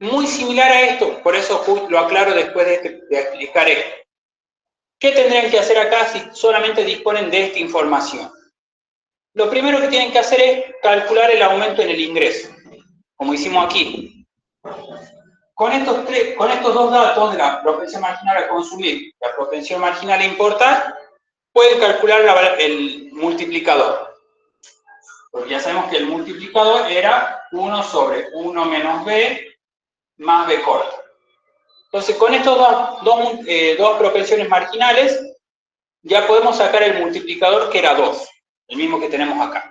Muy similar a esto, por eso lo aclaro después de explicar esto. ¿Qué tendrían que hacer acá si solamente disponen de esta información? Lo primero que tienen que hacer es calcular el aumento en el ingreso, como hicimos aquí. Con estos dos datos, de la propensión marginal a consumir y la propensión marginal a importar, pueden calcular el multiplicador. Porque ya sabemos que el multiplicador era 1 sobre 1 menos b más b corta. Entonces, con estos dos propensiones marginales, ya podemos sacar el multiplicador que era 2, el mismo que tenemos acá.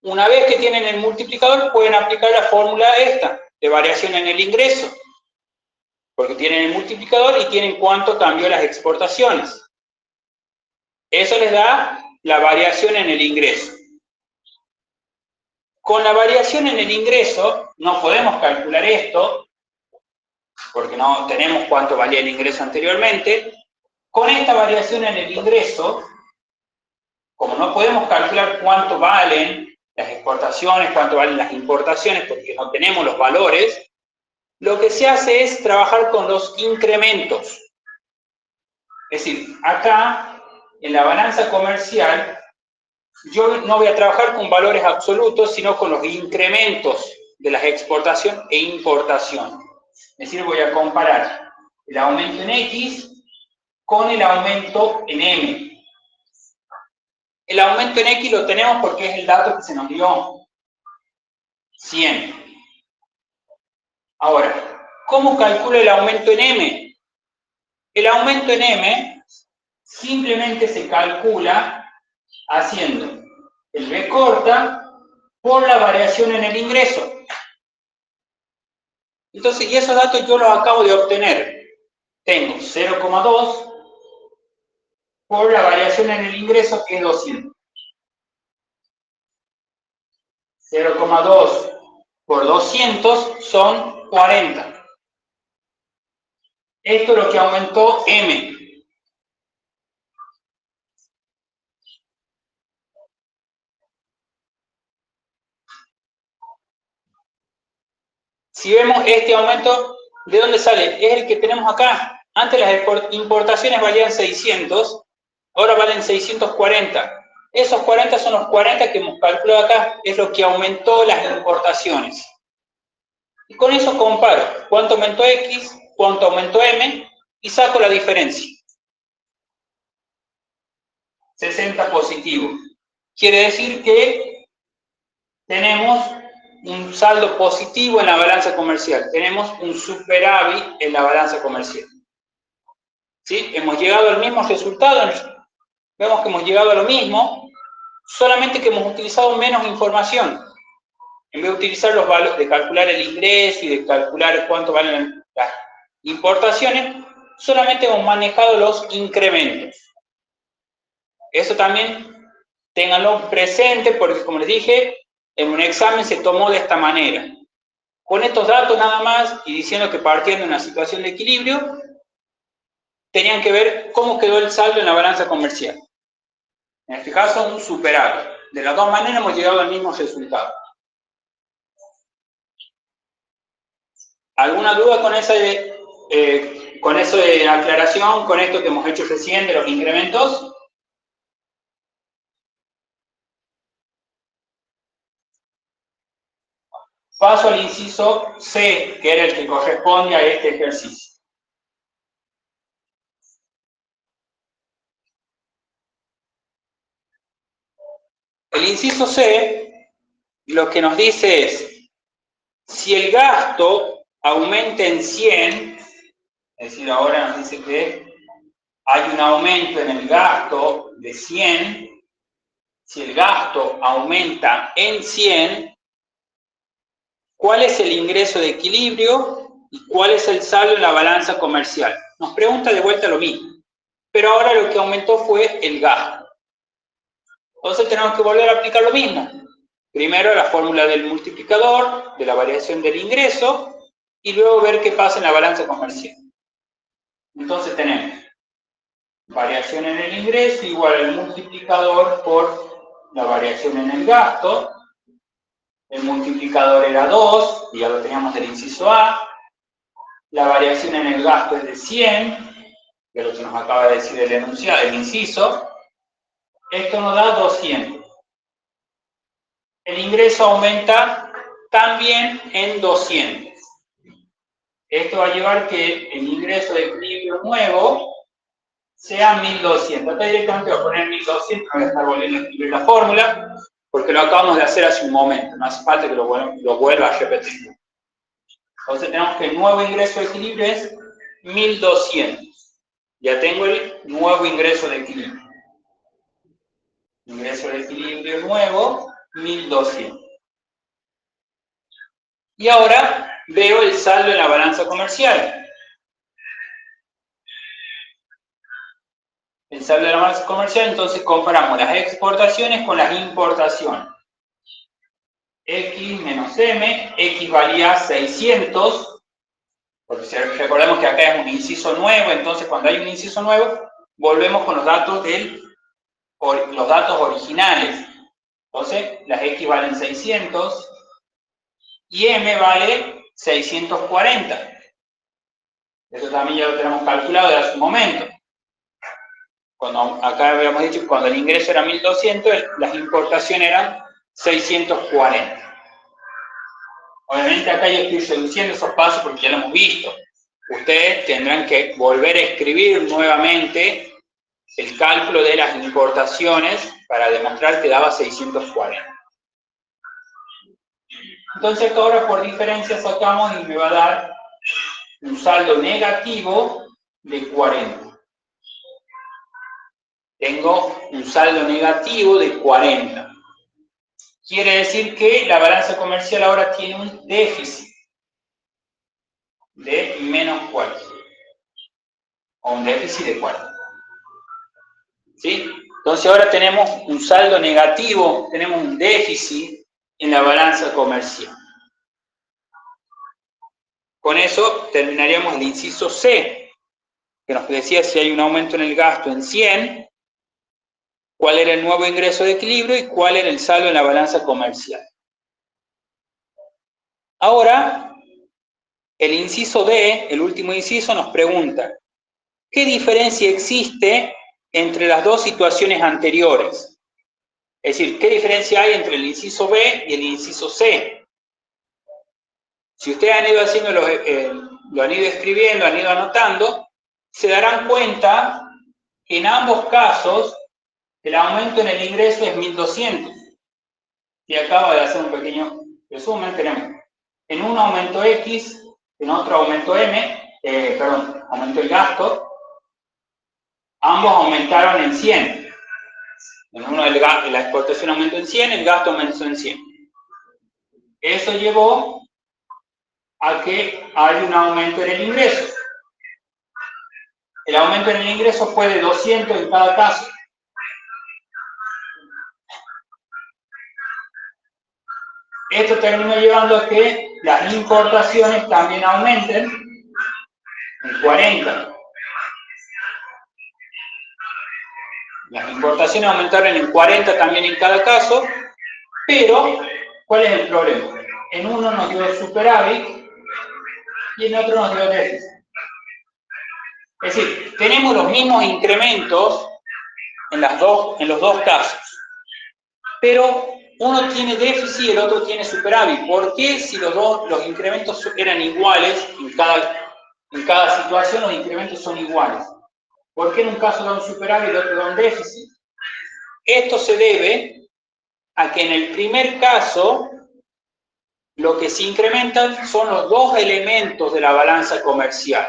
Una vez que tienen el multiplicador, pueden aplicar la fórmula esta, de variación en el ingreso, porque tienen el multiplicador y tienen cuánto cambió las exportaciones. Eso les da la variación en el ingreso. Con la variación en el ingreso, no podemos calcular esto, porque no tenemos cuánto valía el ingreso anteriormente. Con esta variación en el ingreso, como no podemos calcular cuánto valen las exportaciones, cuánto valen las importaciones, porque no tenemos los valores, lo que se hace es trabajar con los incrementos. Es decir, acá, en la balanza comercial, yo no voy a trabajar con valores absolutos, sino con los incrementos de las exportaciones e importaciones. Es decir, voy a comparar el aumento en X con el aumento en M. El aumento en X lo tenemos porque es el dato que se nos dio, 100. Ahora, ¿cómo calculo el aumento en M? El aumento en M simplemente se calcula haciendo el B corta por la variación en el ingreso. Entonces, y esos datos yo los acabo de obtener. Tengo 0,2 por la variación en el ingreso, que es 200. 0,2 por 200 son 40. Esto es lo que aumentó M. Si vemos este aumento, ¿de dónde sale? Es el que tenemos acá. Antes las importaciones valían 600, ahora valen 640. Esos 40 son los 40 que hemos calculado acá, es lo que aumentó las importaciones. Y con eso comparo cuánto aumentó X, cuánto aumentó M, y saco la diferencia. 60 positivo. Quiere decir que tenemos un saldo positivo en la balanza comercial. Tenemos un superávit en la balanza comercial. ¿Sí? Hemos llegado al mismo resultado. Vemos que hemos llegado a lo mismo, solamente que hemos utilizado menos información. En vez de utilizar los valores, de calcular el ingreso y de calcular cuánto valen las importaciones, solamente hemos manejado los incrementos. Eso también ténganlo presente porque, como les dije, en un examen se tomó de esta manera. Con estos datos nada más y diciendo que partiendo de una situación de equilibrio, tenían que ver cómo quedó el saldo en la balanza comercial. En este caso, un superávit. De las dos maneras hemos llegado al mismo resultado. ¿Alguna duda con esa de aclaración, con esto que hemos hecho recién de los incrementos? Paso al inciso C, que era el que corresponde a este ejercicio. El inciso C lo que nos dice es, si el gasto aumenta en 100, es decir, ahora nos dice que hay un aumento en el gasto de 100, si el gasto aumenta en 100, ¿cuál es el ingreso de equilibrio y cuál es el saldo en la balanza comercial? Nos pregunta de vuelta lo mismo, pero ahora lo que aumentó fue el gasto. Entonces tenemos que volver a aplicar lo mismo. Primero la fórmula del multiplicador, de la variación del ingreso, y luego ver qué pasa en la balanza comercial. Entonces tenemos variación en el ingreso igual al multiplicador por la variación en el gasto. El multiplicador era 2, y ya lo teníamos del inciso A. La variación en el gasto es de 100, que es lo que nos acaba de decir el enunciado, el inciso. Esto nos da 200. El ingreso aumenta también en 200. Esto va a llevar que el ingreso de equilibrio nuevo sea 1200. Acá directamente voy a poner 1200, no voy a estar volviendo a escribir la fórmula, porque lo acabamos de hacer hace un momento, no hace falta que lo vuelva a repetir. Entonces tenemos que el nuevo ingreso de equilibrio es 1200. Ya tengo el nuevo ingreso de equilibrio. Ingreso de equilibrio nuevo, 1200. Y ahora veo el saldo en la balanza comercial. El saldo de la balanza comercial, entonces comparamos las exportaciones con las importaciones. X menos M, X valía 600, porque recordemos que acá es un inciso nuevo, entonces cuando hay un inciso nuevo, volvemos con los datos originales. Entonces, las X valen 600 y M vale 640. Eso también ya lo tenemos calculado de hace un momento. Acá habíamos dicho que cuando el ingreso era 1200, las importaciones eran 640. Obviamente acá yo estoy reduciendo esos pasos porque ya lo hemos visto. Ustedes tendrán que volver a escribir nuevamente el cálculo de las importaciones para demostrar que daba 640. Entonces ahora por diferencia sacamos y me va a dar un saldo negativo de 40. Tengo un saldo negativo de 40. Quiere decir que la balanza comercial ahora tiene un déficit de menos 40. O un déficit de 40. ¿Sí? Entonces ahora tenemos un saldo negativo, tenemos un déficit en la balanza comercial. Con eso terminaríamos el inciso C, que nos decía si hay un aumento en el gasto en 100, cuál era el nuevo ingreso de equilibrio y cuál era el saldo en la balanza comercial. Ahora, el inciso D, el último inciso, nos pregunta, ¿qué diferencia existe entre las dos situaciones anteriores? Es decir, ¿qué diferencia hay entre el inciso B y el inciso C? Si ustedes han ido haciendo, lo han ido escribiendo, han ido anotando, se darán cuenta que en ambos casos el aumento en el ingreso es 1.200. Y acabo de hacer un pequeño resumen. Tenemos en uno aumento X, en otro aumento aumento el gasto. Ambos aumentaron en 100. En uno la exportación aumentó en 100, el gasto aumentó en 100. Eso llevó a que hay un aumento en el ingreso. El aumento en el ingreso fue de 200 en cada caso. Esto terminó llevando a que las importaciones también aumenten en 40. Las importaciones aumentaron en 40 también en cada caso, pero ¿cuál es el problema? En uno nos dio superávit y en otro nos dio déficit. Es decir, tenemos los mismos incrementos en los dos casos, pero uno tiene déficit y el otro tiene superávit. ¿Por qué si los incrementos eran iguales en cada situación los incrementos son iguales? ¿Por qué en un caso da un superávit y el otro da un déficit? Esto se debe a que en el primer caso lo que se incrementan son los dos elementos de la balanza comercial.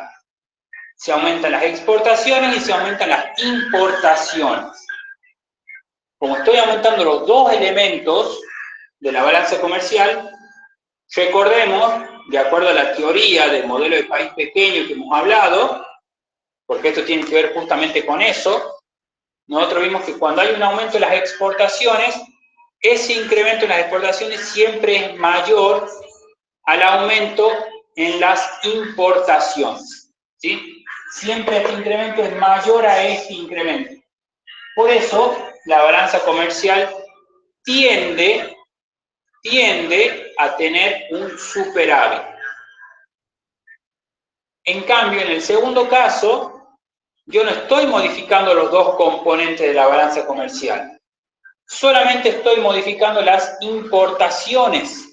Se aumentan las exportaciones y se aumentan las importaciones. Como estoy aumentando los dos elementos de la balanza comercial, recordemos, de acuerdo a la teoría del modelo de país pequeño que hemos hablado, porque esto tiene que ver justamente con eso, nosotros vimos que cuando hay un aumento en las exportaciones, ese incremento en las exportaciones siempre es mayor al aumento en las importaciones, ¿sí? Siempre este incremento es mayor a este incremento. Por eso, la balanza comercial tiende a tener un superávit. En cambio, en el segundo caso, yo no estoy modificando los dos componentes de la balanza comercial. Solamente estoy modificando las importaciones.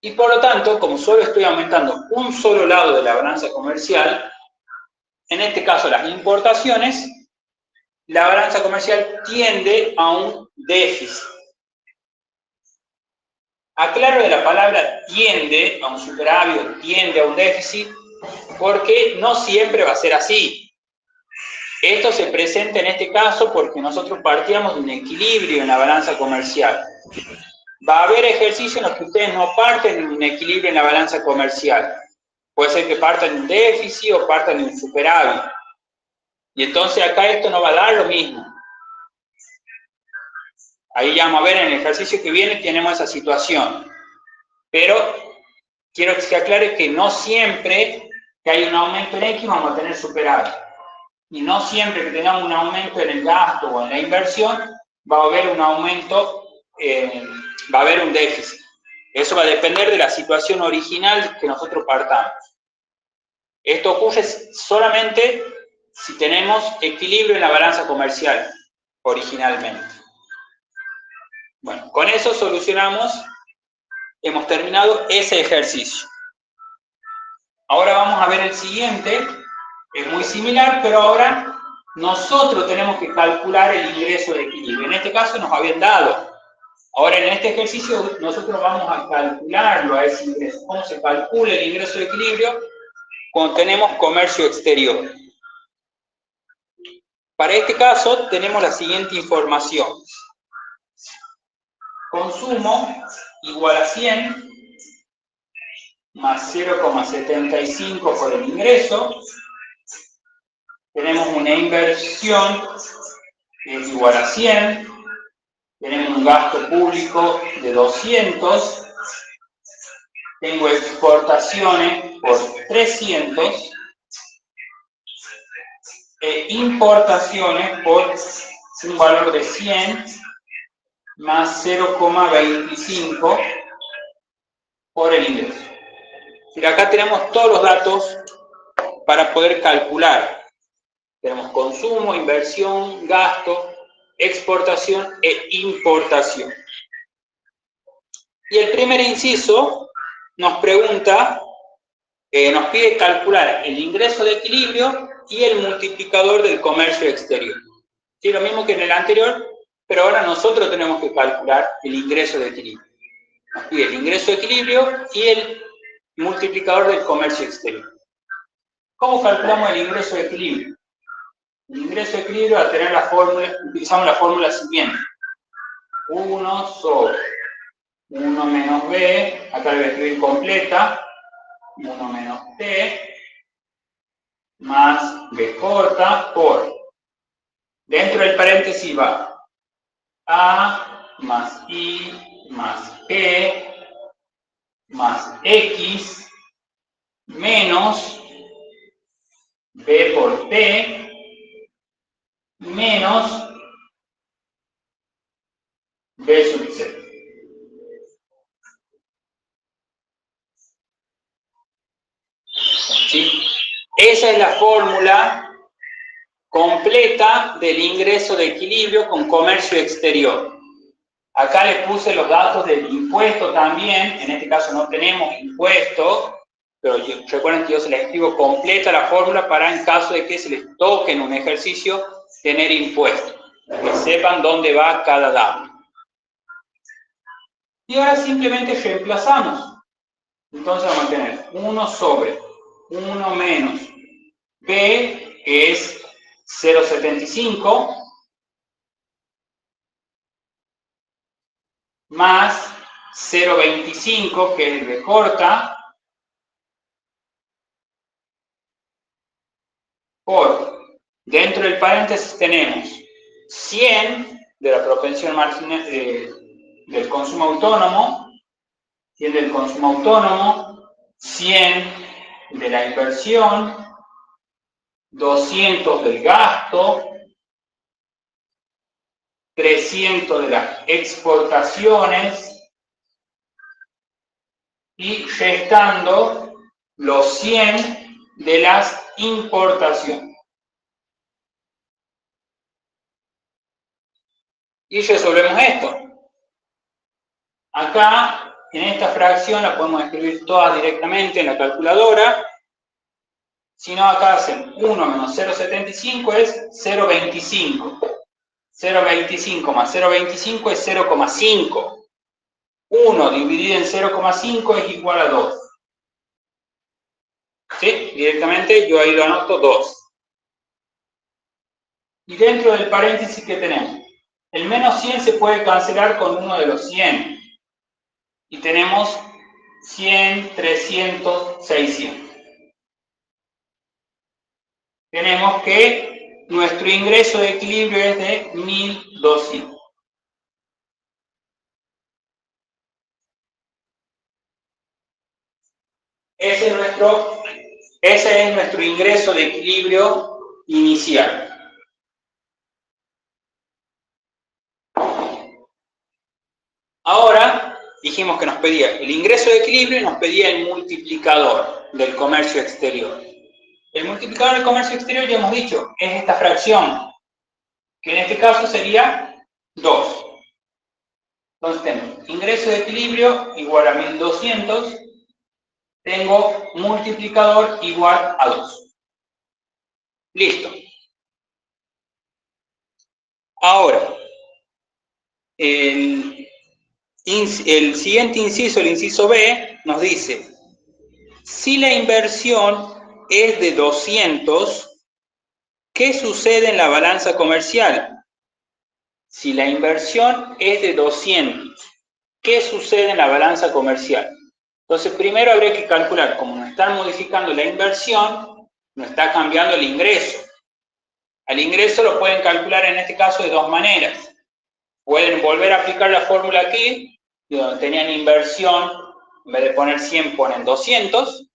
Y por lo tanto, como solo estoy aumentando un solo lado de la balanza comercial, en este caso las importaciones, la balanza comercial tiende a un déficit. Aclaro de la palabra tiende a un superávit o tiende a un déficit, porque no siempre va a ser así. Esto se presenta en este caso porque nosotros partíamos de un equilibrio en la balanza comercial. Va a haber ejercicios en los que ustedes no parten de un equilibrio en la balanza comercial. Puede ser que partan de un déficit o partan de un superávit. Y entonces acá esto no va a dar lo mismo. Ahí ya vamos a ver en el ejercicio que viene tenemos esa situación. Pero quiero que se aclare que no siempre que hay un aumento en X vamos a tener superávit. Y no siempre que tengamos un aumento en el gasto o en la inversión va a haber un aumento, va a haber un déficit. Eso va a depender de la situación original que nosotros partamos. Esto ocurre solamente si tenemos equilibrio en la balanza comercial originalmente. Bueno, con eso solucionamos, hemos terminado ese ejercicio. Ahora vamos a ver el siguiente, es muy similar, pero ahora nosotros tenemos que calcular el ingreso de equilibrio. En este caso nos habían dado. Ahora en este ejercicio nosotros vamos a calcularlo a ese ingreso. ¿Cómo se calcula el ingreso de equilibrio? Cuando tenemos comercio exterior. Para este caso tenemos la siguiente información. Consumo igual a 100 más 0,75 por el ingreso. Tenemos una inversión que es igual a 100 tenemos un gasto público de 200, tengo exportaciones por 300 e importaciones por un valor de 100 más 0,25 por el ingreso. Y acá tenemos todos los datos para poder calcular. Tenemos consumo, inversión, gasto, exportación e importación. Y el primer inciso nos pregunta, nos pide calcular el ingreso de equilibrio y el multiplicador del comercio exterior. Sí, lo mismo que en el anterior, pero ahora nosotros tenemos que calcular el ingreso de equilibrio. Nos pide el ingreso de equilibrio y el multiplicador del comercio exterior. ¿Cómo calculamos el ingreso de equilibrio? El ingreso de equilibrio, al tener la fórmula, utilizamos la fórmula siguiente. 1 sobre 1 menos B, acá la voy a escribir completa, 1 menos T, más B corta, por, dentro del paréntesis va A más I más P más X menos B por T menos B sub C. ¿Sí? Esa es la fórmula completa del ingreso de equilibrio con comercio exterior. Acá les puse los datos del impuesto también, en este caso no tenemos impuesto, pero recuerden que yo se les escribo completa la fórmula para en caso de que se les toque en un ejercicio tener impuesto, que sepan dónde va cada dato. Y ahora simplemente reemplazamos. Entonces vamos a tener 1 sobre 1 menos B, que es 0,75, más 0,25, que es el B corta, por, dentro del paréntesis tenemos 100 de la propensión marginal del consumo autónomo, 100 del consumo autónomo, 100 de la inversión, 200 del gasto, 300 de las exportaciones y restando los 100 de las importaciones. Y resolvemos esto. Acá, en esta fracción, la podemos escribir toda directamente en la calculadora. Si no, acá hacen 1 menos 0,75 es 0,25. 0,25 más 0,25 es 0,5. 1 dividido en 0,5 es igual a 2. ¿Sí? Directamente yo ahí lo anoto 2. Y dentro del paréntesis, ¿qué tenemos? El menos 100 se puede cancelar con uno de los 100. Y tenemos 100, 300, 600. Tenemos que nuestro ingreso de equilibrio es de 1.200. Ese es nuestro ingreso de equilibrio inicial. Ahora dijimos que nos pedía el ingreso de equilibrio y nos pedía el multiplicador del comercio exterior. El multiplicador del comercio exterior, ya hemos dicho, es esta fracción, que en este caso sería 2. Entonces tengo ingreso de equilibrio igual a 1.200, tengo multiplicador igual a 2. Listo. Ahora, el siguiente inciso, el inciso B, nos dice, si la inversión es de 200, ¿qué sucede en la balanza comercial? Si la inversión es de 200, ¿qué sucede en la balanza comercial? Entonces, primero habría que calcular, como nos están modificando la inversión, nos está cambiando el ingreso. Al ingreso lo pueden calcular en este caso de dos maneras. Pueden volver a aplicar la fórmula aquí, donde tenían inversión, en vez de poner 100 ponen 200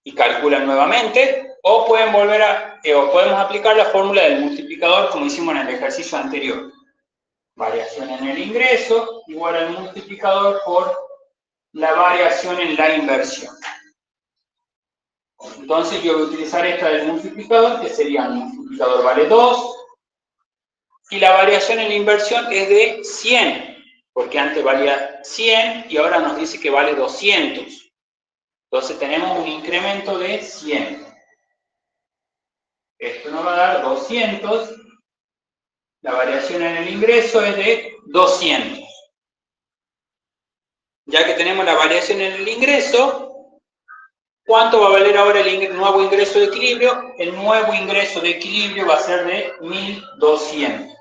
y calculan nuevamente, o pueden volver o podemos aplicar la fórmula del multiplicador como hicimos en el ejercicio anterior. Variación en el ingreso igual al multiplicador por la variación en la inversión. Entonces yo voy a utilizar esta del multiplicador, que sería el multiplicador vale 2, y la variación en la inversión es de 100, porque antes valía 100 y ahora nos dice que vale 200. Entonces tenemos un incremento de 100. Esto nos va a dar 200. La variación en el ingreso es de 200. Ya que tenemos la variación en el ingreso, ¿cuánto va a valer ahora el nuevo ingreso de equilibrio? El nuevo ingreso de equilibrio va a ser de 1400.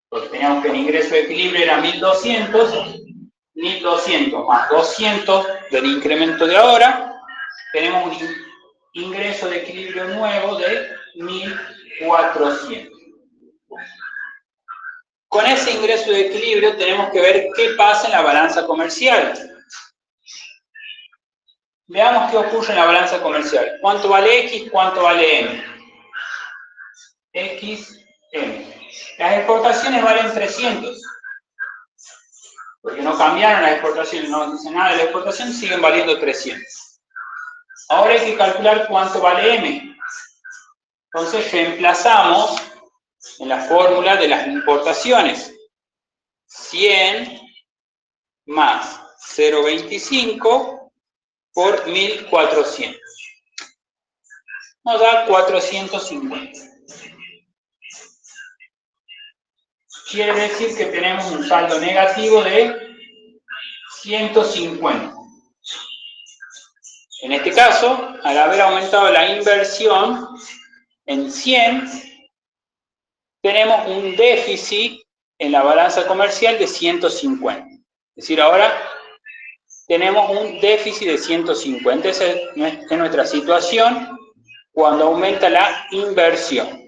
Porque teníamos que el ingreso de equilibrio era 1200. 1200 más 200 del incremento de ahora, tenemos un ingreso de equilibrio nuevo de 1400. Con ese ingreso de equilibrio tenemos que ver qué pasa en la balanza comercial. Veamos qué ocurre en la balanza comercial. ¿Cuánto vale X? ¿Cuánto vale M? X, M. Las exportaciones valen 300. Porque no cambiaron las exportaciones, no dice nada de la exportación, siguen valiendo 300. Ahora hay que calcular cuánto vale M. Entonces reemplazamos en la fórmula de las importaciones 100 más 0,25 por 1400. Nos da 450. Quiere decir que tenemos un saldo negativo de 150. En este caso, al haber aumentado la inversión en 100, tenemos un déficit en la balanza comercial de 150. Es decir, ahora tenemos un déficit de 150. Esa es nuestra situación cuando aumenta la inversión.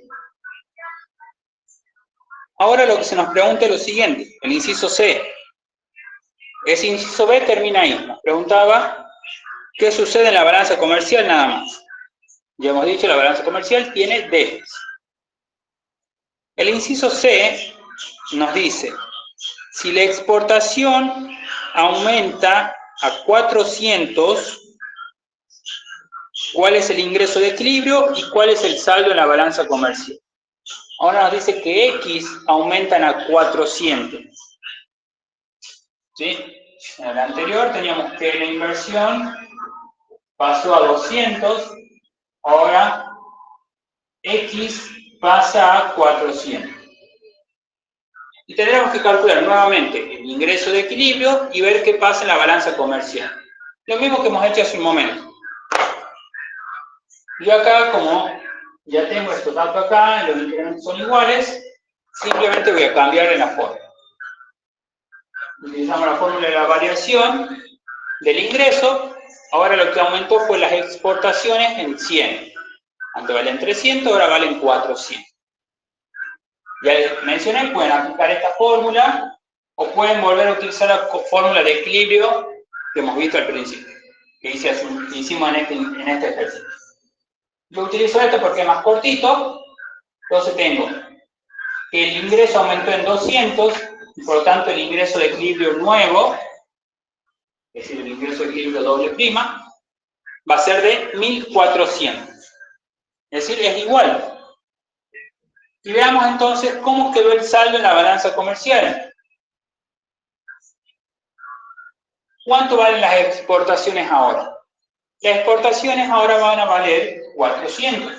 Ahora lo que se nos pregunta es lo siguiente, el inciso C. Ese inciso B termina ahí. Nos preguntaba qué sucede en la balanza comercial nada más. Ya hemos dicho, la balanza comercial tiene déficit. El inciso C nos dice, si la exportación aumenta a 400, ¿cuál es el ingreso de equilibrio y cuál es el saldo en la balanza comercial? Ahora nos dice que X aumentan a 400. ¿Sí? En el anterior teníamos que la inversión pasó a 200, ahora X pasa a 400. Y tendremos que calcular nuevamente el ingreso de equilibrio y ver qué pasa en la balanza comercial. Lo mismo que hemos hecho hace un momento. Yo acá, como ya tengo estos datos acá, los incrementos son iguales, simplemente voy a cambiar en la fórmula. Utilizamos la fórmula de la variación del ingreso. Ahora lo que aumentó fue las exportaciones en 100. Antes valían 300, ahora valen 400. Ya les mencioné, pueden aplicar esta fórmula o pueden volver a utilizar la fórmula de equilibrio que hemos visto al principio, que hicimos en este ejercicio. Yo utilizo esto porque es más cortito. Entonces tengo que el ingreso aumentó en 200 y por lo tanto el ingreso de equilibrio nuevo, es decir, el ingreso de equilibrio doble prima, va a ser de 1400. Es decir, es igual. Y veamos entonces cómo quedó el saldo en la balanza comercial. ¿Cuánto valen las exportaciones ahora? Las exportaciones ahora van a valer 400.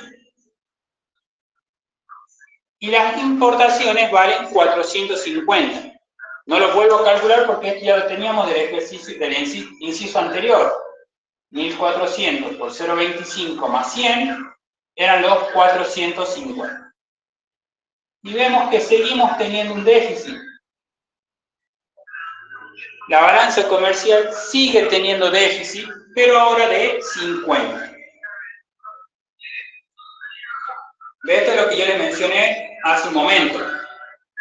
Y las importaciones valen 450. No lo vuelvo a calcular porque esto ya lo teníamos del ejercicio del inciso anterior. 1400 por 0,25 más 100 eran los 450. Y vemos que seguimos teniendo un déficit. La balanza comercial sigue teniendo déficit, pero ahora de 50. Esto es lo que yo les mencioné hace un momento,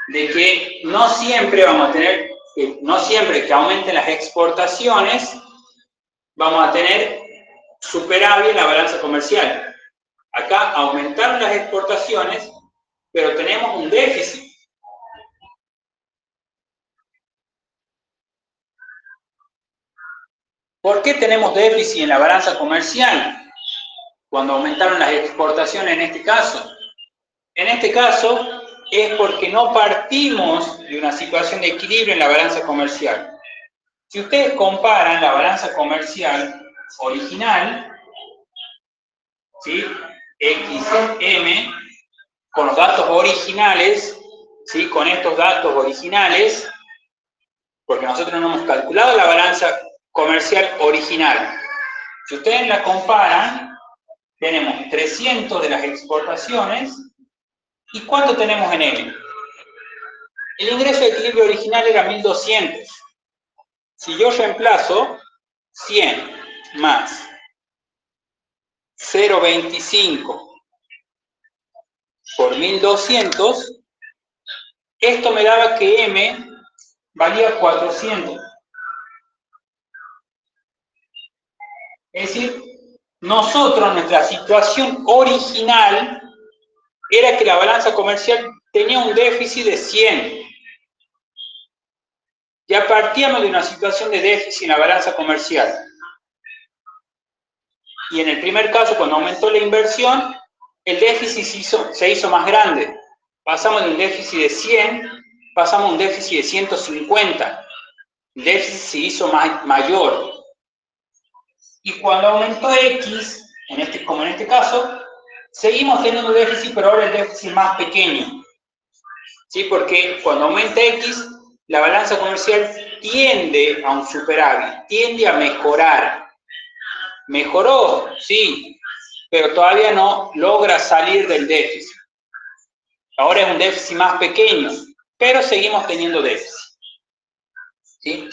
de que no siempre vamos a tener, no siempre que aumenten las exportaciones, vamos a tener superávit en la balanza comercial. Acá aumentaron las exportaciones, pero tenemos un déficit. ¿Por qué tenemos déficit en la balanza comercial cuando aumentaron las exportaciones en este caso? En este caso es porque no partimos de una situación de equilibrio en la balanza comercial. Si ustedes comparan la balanza comercial original, ¿sí? XM, con los datos originales, ¿sí? Con estos datos originales, porque nosotros no hemos calculado la balanza comercial original. Si ustedes la comparan, tenemos 300 de las exportaciones, ¿y cuánto tenemos en M? El ingreso de equilibrio original era 1200. Si yo reemplazo 100 más 0,25 por 1200, esto me daba que M valía 400. Es decir, nosotros, nuestra situación original era que la balanza comercial tenía un déficit de 100. Ya partíamos de una situación de déficit en la balanza comercial. Y en el primer caso, cuando aumentó la inversión, el déficit se hizo más grande. Pasamos de un déficit de 100, pasamos a un déficit de 150. El déficit se hizo mayor. Y cuando aumentó X, como en este caso, seguimos teniendo déficit, pero ahora el déficit más pequeño. ¿Sí? Porque cuando aumenta X, la balanza comercial tiende a un superávit, tiende a mejorar. Mejoró, sí, pero todavía no logra salir del déficit. Ahora es un déficit más pequeño, pero seguimos teniendo déficit. ¿Sí?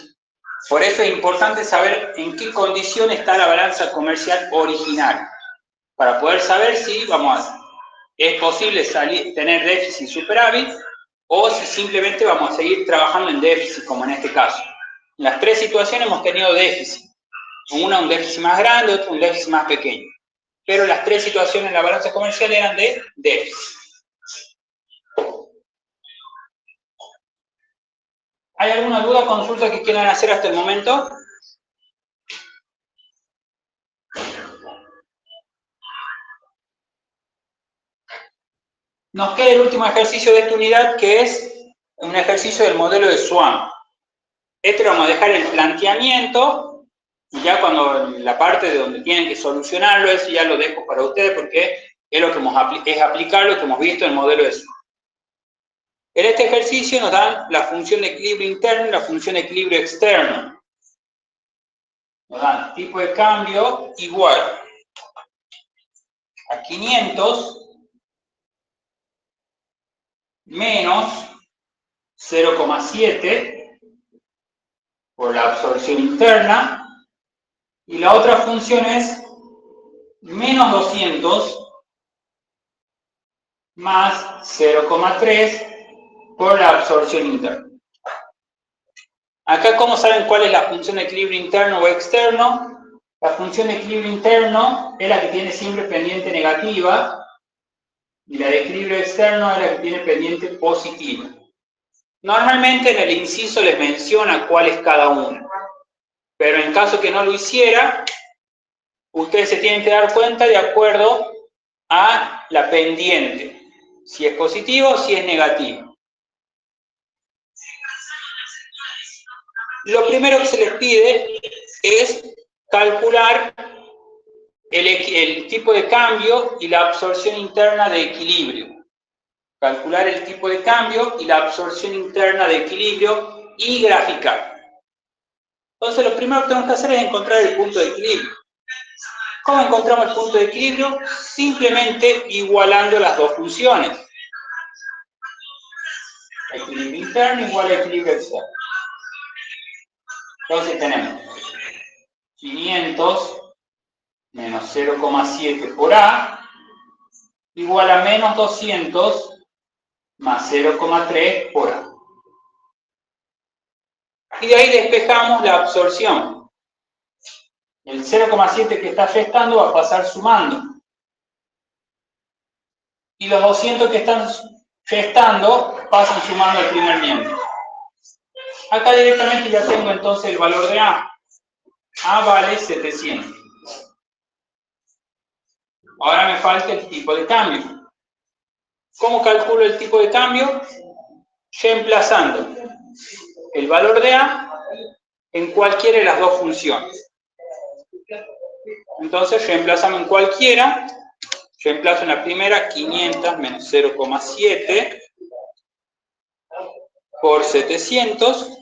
Por eso es importante saber en qué condición está la balanza comercial original, para poder saber si es posible tener déficit y superávit, o si simplemente vamos a seguir trabajando en déficit, como en este caso. En las tres situaciones hemos tenido déficit. Una un déficit más grande, otra un déficit más pequeño. Pero las tres situaciones en la balanza comercial eran de déficit. ¿Hay alguna duda o consulta que quieran hacer hasta el momento? Nos queda el último ejercicio de esta unidad, que es un ejercicio del modelo de Swan. Este lo vamos a dejar el planteamiento, y ya cuando la parte de donde tienen que solucionarlo, eso ya lo dejo para ustedes, porque es aplicar lo que hemos visto en el modelo de Swan. En este ejercicio nos dan la función de equilibrio interno y la función de equilibrio externo. Nos dan tipo de cambio igual a 500 menos 0,7 por la absorción interna, y la otra función es menos 200 más 0,3 por la absorción interna. Acá, ¿cómo saben cuál es la función de equilibrio interno o externo? La función de equilibrio interno es la que tiene siempre pendiente negativa, y la de equilibrio externo es la que tiene pendiente positiva. Normalmente en el inciso les menciona cuál es cada uno, pero en caso que no lo hiciera, ustedes se tienen que dar cuenta de acuerdo a la pendiente, si es positivo o si es negativo. Lo primero que se les pide es calcular el tipo de cambio y la absorción interna de equilibrio. Calcular el tipo de cambio y la absorción interna de equilibrio y graficar. Entonces, lo primero que tenemos que hacer es encontrar el punto de equilibrio. ¿Cómo encontramos el punto de equilibrio? Simplemente igualando las dos funciones. Equilibrio interno igual a equilibrio externo. Entonces tenemos 500 menos 0,7 por A igual a menos 200 más 0,3 por A. Y de ahí despejamos la absorción. El 0,7 que está restando va a pasar sumando. Y los 200 que están restando pasan sumando al primer miembro. Acá directamente ya tengo entonces el valor de A. A vale 700. Ahora me falta el tipo de cambio. ¿Cómo calculo el tipo de cambio? Reemplazando el valor de A en cualquiera de las dos funciones. Entonces reemplazamos en cualquiera. Reemplazo en la primera 500 menos 0,7 por 700.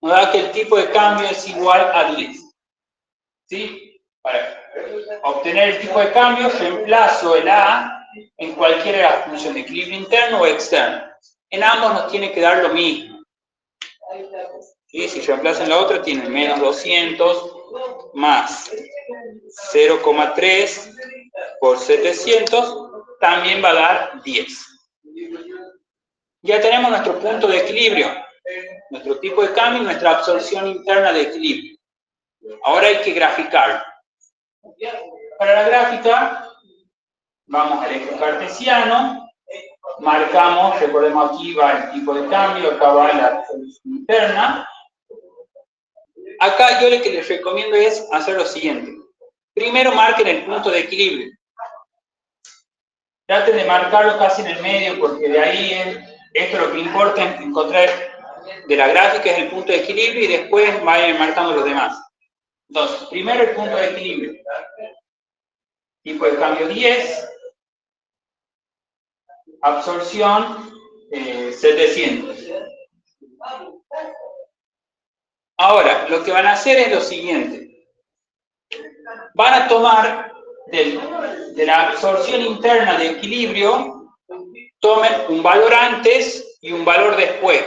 Nos da que el tipo de cambio es igual a 10. ¿Sí? Para obtener el tipo de cambio, reemplazo el A en cualquiera de las funciones de equilibrio interno o externo. En ambos nos tiene que dar lo mismo. ¿Sí? Si reemplazo en la otra, tiene menos 200 más 0,3 por 700, también va a dar 10. Ya tenemos nuestro punto de equilibrio, nuestro tipo de cambio y nuestra absorción interna de equilibrio. Ahora hay que graficarlo. Para la gráfica, vamos al eje cartesiano, marcamos, recordemos aquí va el tipo de cambio, acá va la absorción interna. Acá yo lo que les recomiendo es hacer lo siguiente. Primero marquen el punto de equilibrio. Traten de marcarlo casi en el medio, porque de ahí esto lo que importa es encontrar de la gráfica es el punto de equilibrio y después vayan marcando los demás. Entonces, primero el punto de equilibrio. Tipo de cambio 10. Absorción 700. Ahora, lo que van a hacer es lo siguiente. Van a tomar de la absorción interna de equilibrio, tomen un valor antes y un valor después,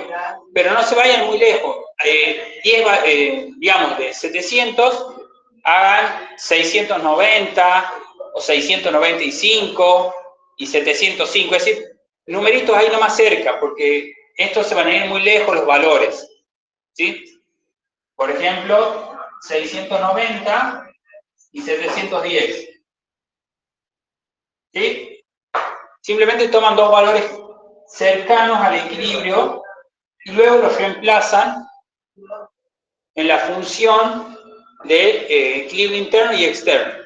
pero no se vayan muy lejos. Digamos, de 700, hagan 690 o 695 y 705, es decir, numeritos ahí nomás cerca, porque estos se van a ir muy lejos los valores. ¿Sí? Por ejemplo, 690 y 710. ¿Sí? Simplemente toman dos valores cercanos al equilibrio y luego los reemplazan en la función de equilibrio interno y externo.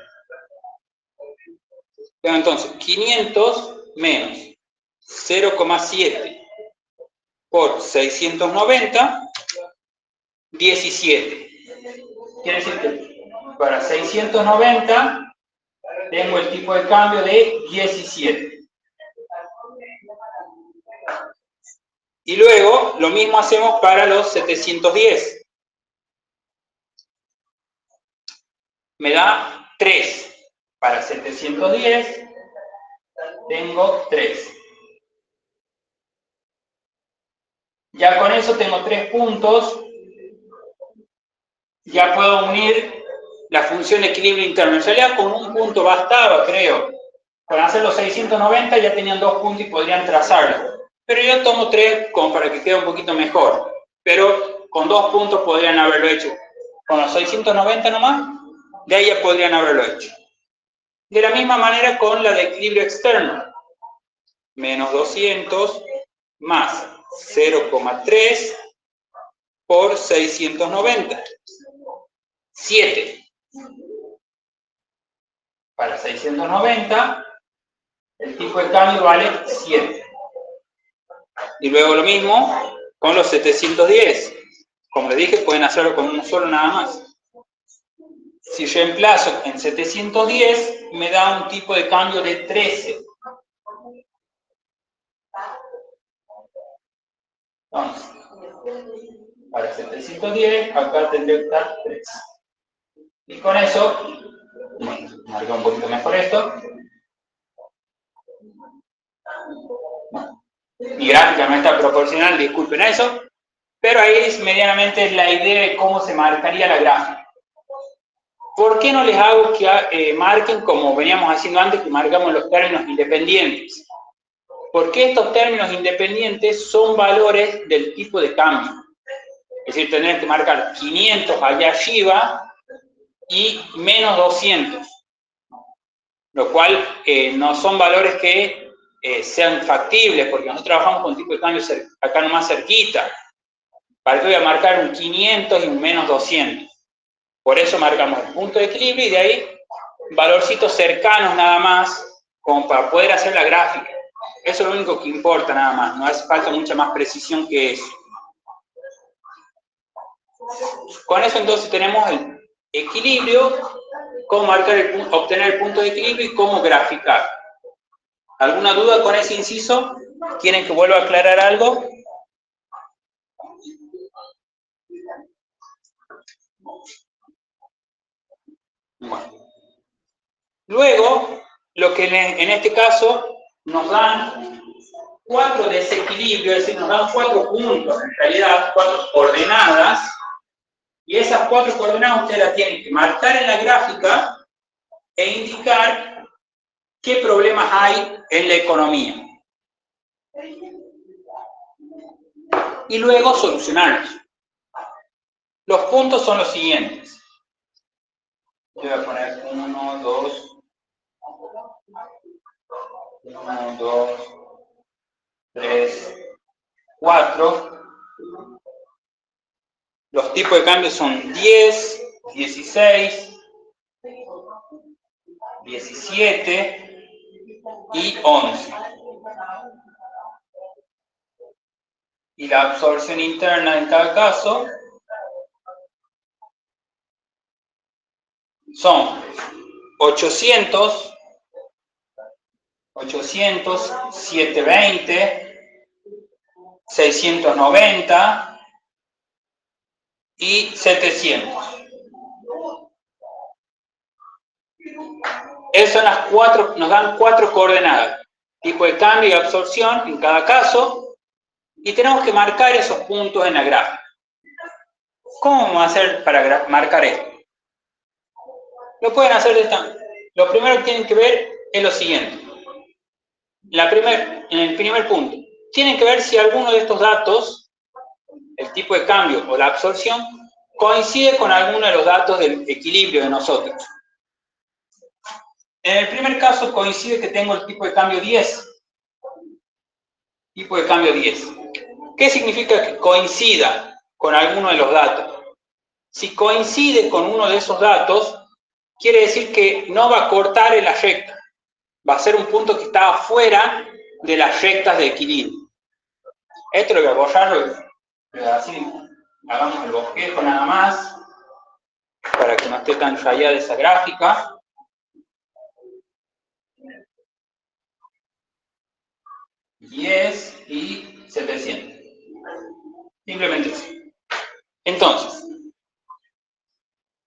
Entonces, 500 menos 0,7 por 690, 17. Quiere decir que para 690 tengo el tipo de cambio de 17. Y luego lo mismo hacemos para los 710. Me da 3. Para 710 tengo 3. Ya con eso tengo 3 puntos. Ya puedo unir la función de equilibrio interno. En realidad con un punto bastaba, creo. Para hacer los 690 ya tenían 2 puntos y podrían trazarlo. Pero yo tomo 3 como para que quede un poquito mejor. Pero con 2 puntos podrían haberlo hecho. Con los 690 nomás, de ahí ya podrían haberlo hecho. De la misma manera con la de equilibrio externo. Menos 200 más 0,3 por 690. 7. Para 690, el tipo de cambio vale 7. Y luego lo mismo con los 710. Como les dije, pueden hacerlo con uno solo nada más. Si reemplazo en 710, me da un tipo de cambio de 13. Entonces, para 710, acá tendría que estar 3. Y con eso, marco un poquito mejor esto. Mi gráfica no está proporcional, disculpen eso, pero ahí es medianamente la idea de cómo se marcaría la gráfica. ¿Por qué no les hago que marquen, como veníamos haciendo antes, que marcamos los términos independientes? Porque estos términos independientes son valores del tipo de cambio. Es decir, tendrán que marcar 500 allá arriba y menos 200. Lo cual no son valores que sean factibles, porque nosotros trabajamos con tipo de cambio acá nomás cerquita. ¿Para qué voy a marcar un 500 y un menos 200? Por eso marcamos el punto de equilibrio y de ahí valorcitos cercanos nada más, como para poder hacer la gráfica. Eso es lo único que importa nada más, no hace falta mucha más precisión que eso. Con eso entonces tenemos el equilibrio, cómo marcar obtener el punto de equilibrio y cómo graficar. ¿Alguna duda con ese inciso? ¿Quieren que vuelva a aclarar algo? Bueno. Luego, lo que en este caso nos dan 4 desequilibrios, es decir, nos dan 4 puntos, en realidad 4 coordenadas, y esas 4 coordenadas ustedes las tienen que marcar en la gráfica e indicar qué problemas hay en la economía. Y luego solucionarlos. Los puntos son los siguientes. Yo voy a poner 1, 2, 1, 2, 3, 4. Los tipos de cambio son 10, 16, 17 y 11. Y la absorción interna en cada caso son 800, 720, 690 y 700. Esas son las 4, nos dan 4 coordenadas, tipo de cambio y absorción en cada caso, y tenemos que marcar esos puntos en la gráfica. ¿Cómo vamos a hacer para marcar esto? Lo pueden hacer de esta manera. Lo primero que tienen que ver es lo siguiente. En el primer punto, tienen que ver si alguno de estos datos, el tipo de cambio o la absorción, coincide con alguno de los datos del equilibrio de nosotros. En el primer caso coincide que tengo el tipo de cambio 10. Tipo de cambio 10. ¿Qué significa que coincida con alguno de los datos? Si coincide con uno de esos datos, quiere decir que no va a cortar en la recta. Va a ser un punto que está afuera de las rectas de equilibrio. Esto lo voy a borrar, así hagamos el bosquejo nada más, para que no esté tan rayada esa gráfica. $10 y 700. Simplemente eso. Entonces,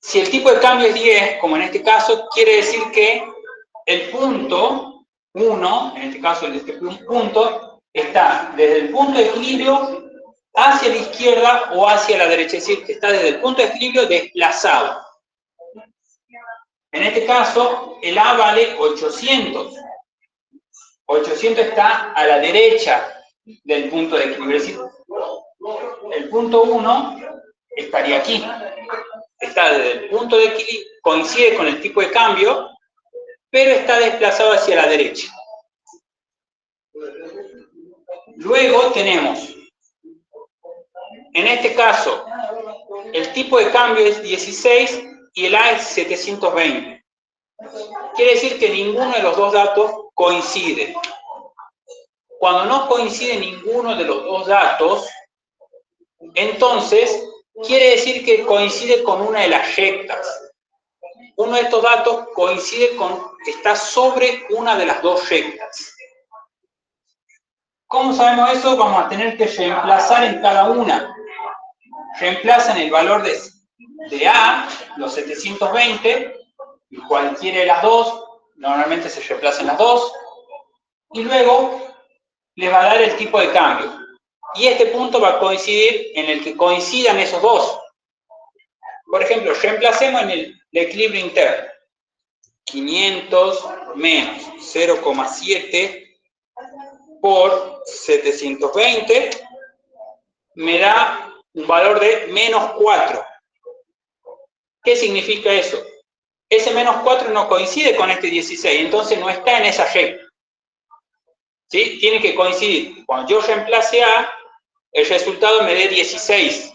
si el tipo de cambio es 10, como en este caso, quiere decir que el punto 1, en este caso este punto, está desde el punto de equilibrio hacia la izquierda o hacia la derecha, es decir, que está desde el punto de equilibrio desplazado. En este caso, el A vale 800. 800 está a la derecha del punto de equilibrio, es decir, el punto 1 estaría aquí. Está desde el punto de equilibrio, coincide con el tipo de cambio, pero está desplazado hacia la derecha. Luego tenemos, en este caso, el tipo de cambio es 16 y el A es 720. Quiere decir que ninguno de los dos datos coincide. Cuando no coincide ninguno de los dos datos, entonces quiere decir que coincide con una de las rectas. Uno de estos datos coincide con, está sobre una de las dos rectas. ¿Cómo sabemos eso? Vamos a tener que reemplazar en cada una. Reemplazan el valor de A, los 720, y cualquiera de las dos, normalmente se reemplazan las dos, y luego les va a dar el tipo de cambio. Y este punto va a coincidir en el que coincidan esos dos. Por ejemplo, reemplacemos en el de equilibrio interno. 500 menos 0,7 por 720 me da un valor de menos 4. ¿Qué significa eso? Ese menos 4 no coincide con este 16, entonces no está en esa recta. ¿Sí? Tiene que coincidir. Cuando yo reemplace A, el resultado me dé 16.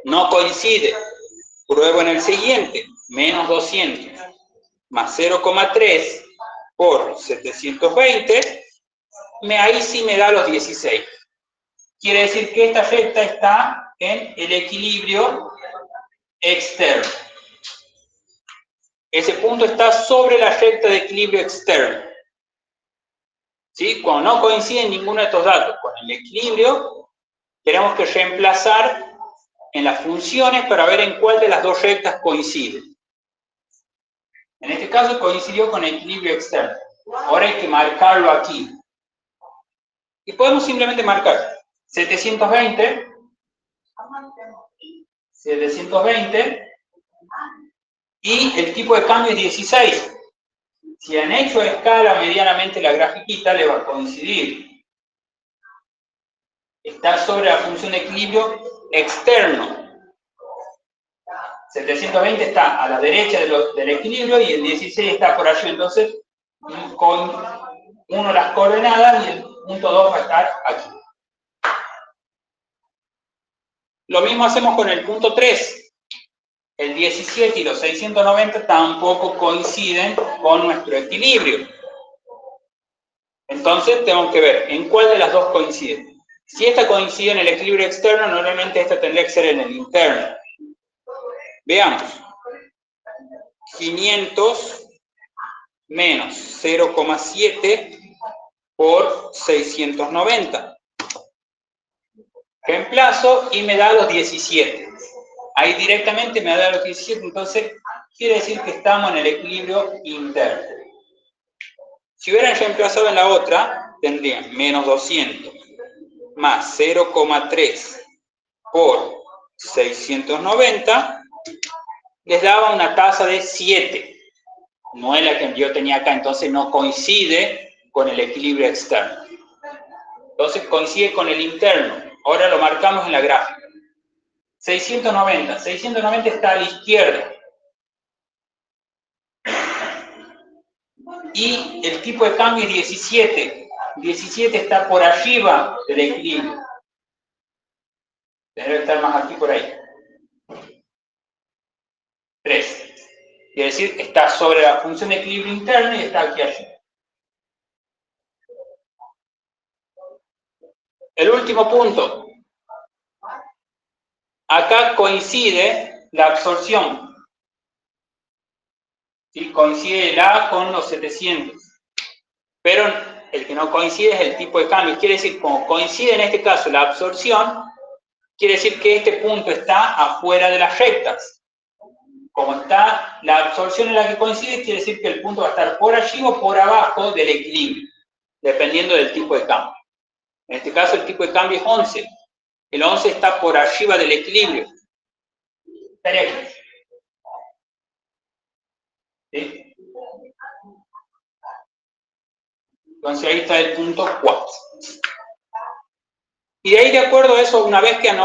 No coincide. Pruebo en el siguiente. Menos 200 más 0,3 por 720, ahí sí me da los 16. Quiere decir que esta recta está en el equilibrio externo. Ese punto está sobre la recta de equilibrio externo. ¿Sí? Cuando no coinciden ninguno de estos datos con el equilibrio, tenemos que reemplazar en las funciones para ver en cuál de las dos rectas coincide. En este caso coincidió con el equilibrio externo. Ahora hay que marcarlo aquí. Y podemos simplemente marcar 720 y el tipo de cambio es 16. Si han hecho a escala medianamente la grafiquita, le va a coincidir. Está sobre la función de equilibrio externo. 720 está a la derecha del equilibrio y el 16 está por allí. Entonces, con uno las coordenadas y el punto 2 va a estar aquí. Lo mismo hacemos con el punto 3. El 17 y los 690 tampoco coinciden con nuestro equilibrio. Entonces tenemos que ver en cuál de las dos coincide. Si esta coincide en el equilibrio externo, normalmente esta tendría que ser en el interno. Veamos. 500 menos 0,7 por 690. Reemplazo y me da los 17. Ahí directamente me da los 17, entonces quiere decir que estamos en el equilibrio interno. Si hubieran reemplazado en la otra, tendrían menos 200 más 0,3 por 690, les daba una tasa de 7. No es la que yo tenía acá, entonces no coincide con el equilibrio externo. Entonces coincide con el interno. Ahora lo marcamos en la gráfica. 690 está a la izquierda. Y el tipo de cambio es 17. 17 está por arriba del equilibrio. Debe estar más aquí por ahí. 3. Quiere decir, está sobre la función de equilibrio interno y está aquí arriba. El último punto. Acá coincide la absorción. ¿Sí? Coincide el A con los 700. Pero el que no coincide es el tipo de cambio. Quiere decir, como coincide en este caso la absorción, quiere decir que este punto está afuera de las rectas. Como está la absorción en la que coincide, quiere decir que el punto va a estar por allí o por abajo del equilibrio, dependiendo del tipo de cambio. En este caso el tipo de cambio es 11. El 11 está por arriba del equilibrio. Estaría aquí. ¿Sí? Entonces ahí está el punto 4. Y de ahí, de acuerdo a eso, una vez que han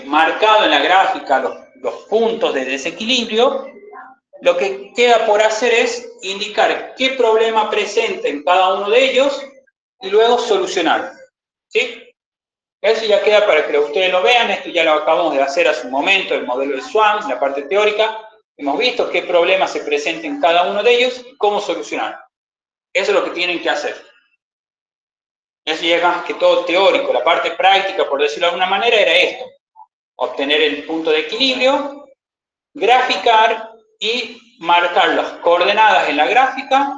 marcado en la gráfica los puntos de desequilibrio, lo que queda por hacer es indicar qué problema presenta en cada uno de ellos y luego solucionarlo. ¿Sí? Eso ya queda para que ustedes lo vean. Esto ya lo acabamos de hacer hace un momento, el modelo de Swan, la parte teórica. Hemos visto qué problemas se presentan en cada uno de ellos y cómo solucionarlo. Eso es lo que tienen que hacer. Eso ya es más que todo teórico. La parte práctica, por decirlo de alguna manera, era esto. Obtener el punto de equilibrio, graficar y marcar las coordenadas en la gráfica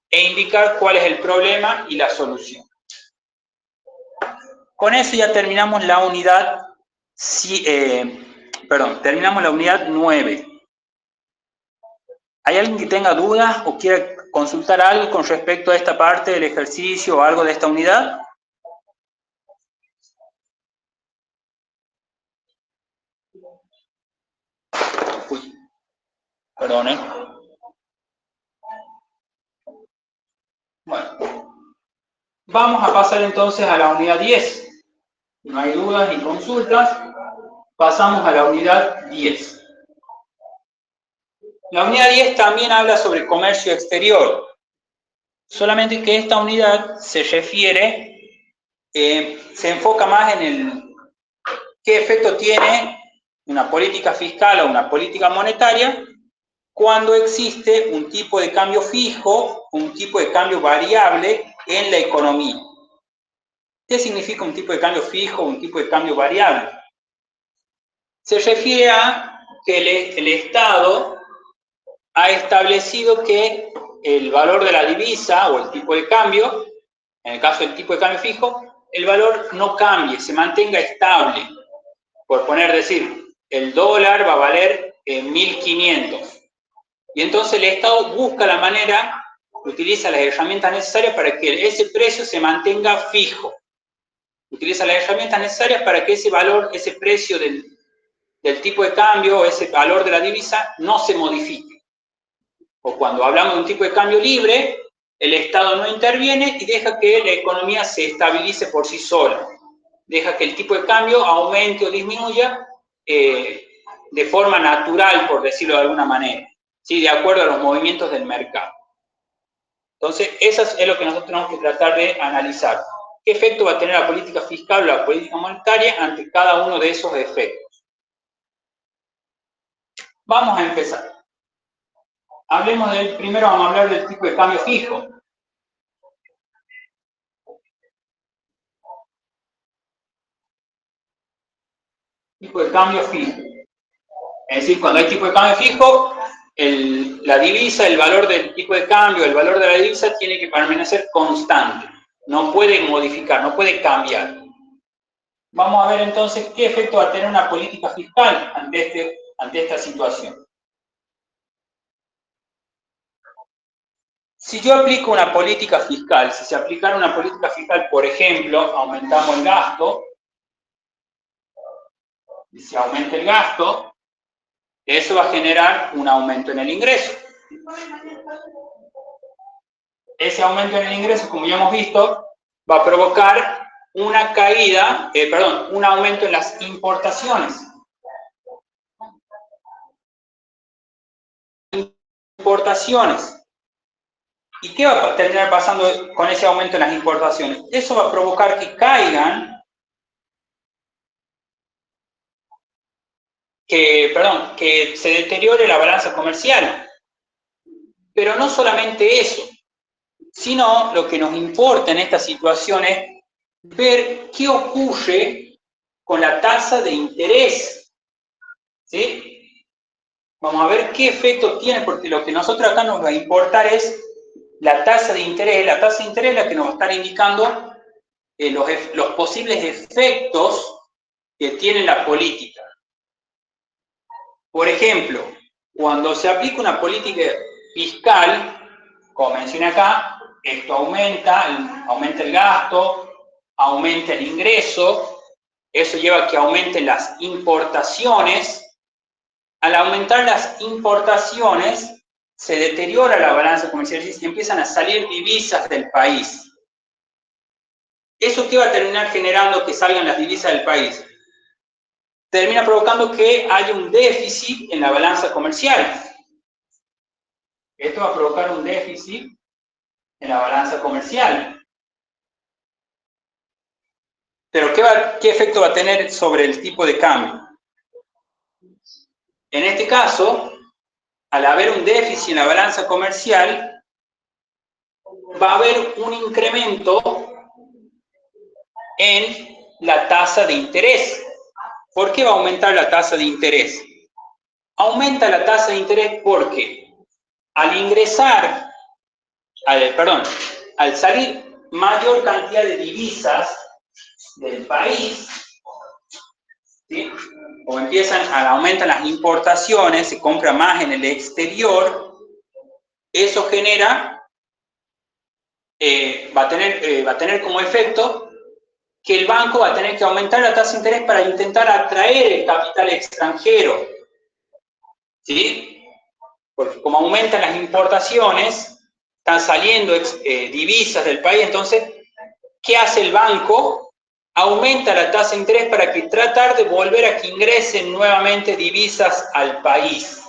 e indicar cuál es el problema y la solución. Con eso ya terminamos la unidad, terminamos la unidad 9. ¿Hay alguien que tenga dudas o quiera consultar algo con respecto a esta parte del ejercicio o algo de esta unidad? Uy. Perdonen. Bueno, vamos a pasar entonces a la unidad 10. No hay dudas ni consultas. Pasamos a la unidad 10. La unidad 10 también habla sobre comercio exterior. Solamente que esta unidad se refiere, se enfoca más en el qué efecto tiene una política fiscal o una política monetaria cuando existe un tipo de cambio fijo, un tipo de cambio variable en la economía. ¿Qué significa un tipo de cambio fijo o un tipo de cambio variable? Se refiere a que el Estado ha establecido que el valor de la divisa o el tipo de cambio, en el caso del tipo de cambio fijo, el valor no cambie, se mantenga estable. Por decir, el dólar va a valer 1.500. Y entonces el Estado busca la manera, utiliza las herramientas necesarias para que ese precio se mantenga fijo. Utiliza las herramientas necesarias para que ese valor, ese precio del tipo de cambio, ese valor de la divisa, no se modifique. O cuando hablamos de un tipo de cambio libre, el Estado no interviene y deja que la economía se estabilice por sí sola. Deja que el tipo de cambio aumente o disminuya de forma natural, por decirlo de alguna manera, ¿sí? De acuerdo a los movimientos del mercado. Entonces, eso es lo que nosotros tenemos que tratar de analizar. ¿Qué efecto va a tener la política fiscal o la política monetaria ante cada uno de esos efectos? Vamos a empezar. Hablemos primero vamos a hablar del tipo de cambio fijo. Tipo de cambio fijo. Es decir, cuando hay tipo de cambio fijo, la divisa, el valor del tipo de cambio, el valor de la divisa tiene que permanecer constante. No puede modificar, no puede cambiar. Vamos a ver entonces qué efecto va a tener una política fiscal ante esta situación. Si yo aplico una política fiscal, si se aplicara una política fiscal, por ejemplo, aumentamos el gasto, y si aumenta el gasto, eso va a generar un aumento en el ingreso. Ese aumento en el ingreso, como ya hemos visto, va a provocar una caída, un aumento en las importaciones. ¿Y qué va a terminar pasando con ese aumento en las importaciones? Eso va a provocar que caigan, que se deteriore la balanza comercial. Pero no solamente eso, sino lo que nos importa en esta situación es ver qué ocurre con la tasa de interés. ¿Sí? Vamos a ver qué efecto tiene, porque lo que nosotros acá nos va a importar es la tasa de interés. La tasa de interés es la que nos va a estar indicando los posibles efectos que tiene la política. Por ejemplo, cuando se aplica una política fiscal, como mencioné acá, esto aumenta el gasto, aumenta el ingreso, eso lleva a que aumenten las importaciones. Al aumentar las importaciones, se deteriora la balanza comercial y empiezan a salir divisas del país. ¿Eso qué va a terminar generando que salgan las divisas del país? Termina provocando que haya un déficit en la balanza comercial. Esto va a provocar un déficit en la balanza comercial. Pero ¿qué efecto va a tener sobre el tipo de cambio? En este caso, al haber un déficit en la balanza comercial, va a haber un incremento en la tasa de interés. ¿Por qué va a aumentar la tasa de interés? Aumenta la tasa de interés porque al salir mayor cantidad de divisas del país, ¿sí? O aumentan las importaciones, se compra más en el exterior, eso genera, va a tener como efecto que el banco va a tener que aumentar la tasa de interés para intentar atraer el capital extranjero. ¿Sí? porque como aumentan las importaciones, están saliendo divisas del país, entonces, ¿qué hace el banco? Aumenta la tasa de interés para que tratar de volver a que ingresen nuevamente divisas al país.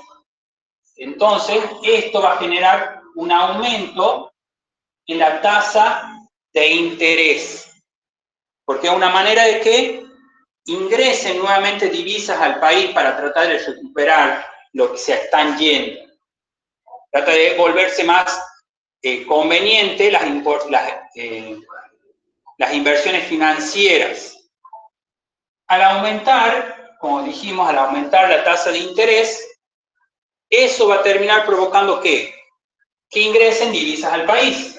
Entonces, esto va a generar un aumento en la tasa de interés, porque es una manera de que ingresen nuevamente divisas al país para tratar de recuperar lo que se están yendo. Trata de volverse más conveniente las inversiones financieras. Al aumentar, como dijimos, al aumentar la tasa de interés, eso va a terminar provocando ¿qué? Que ingresen divisas al país.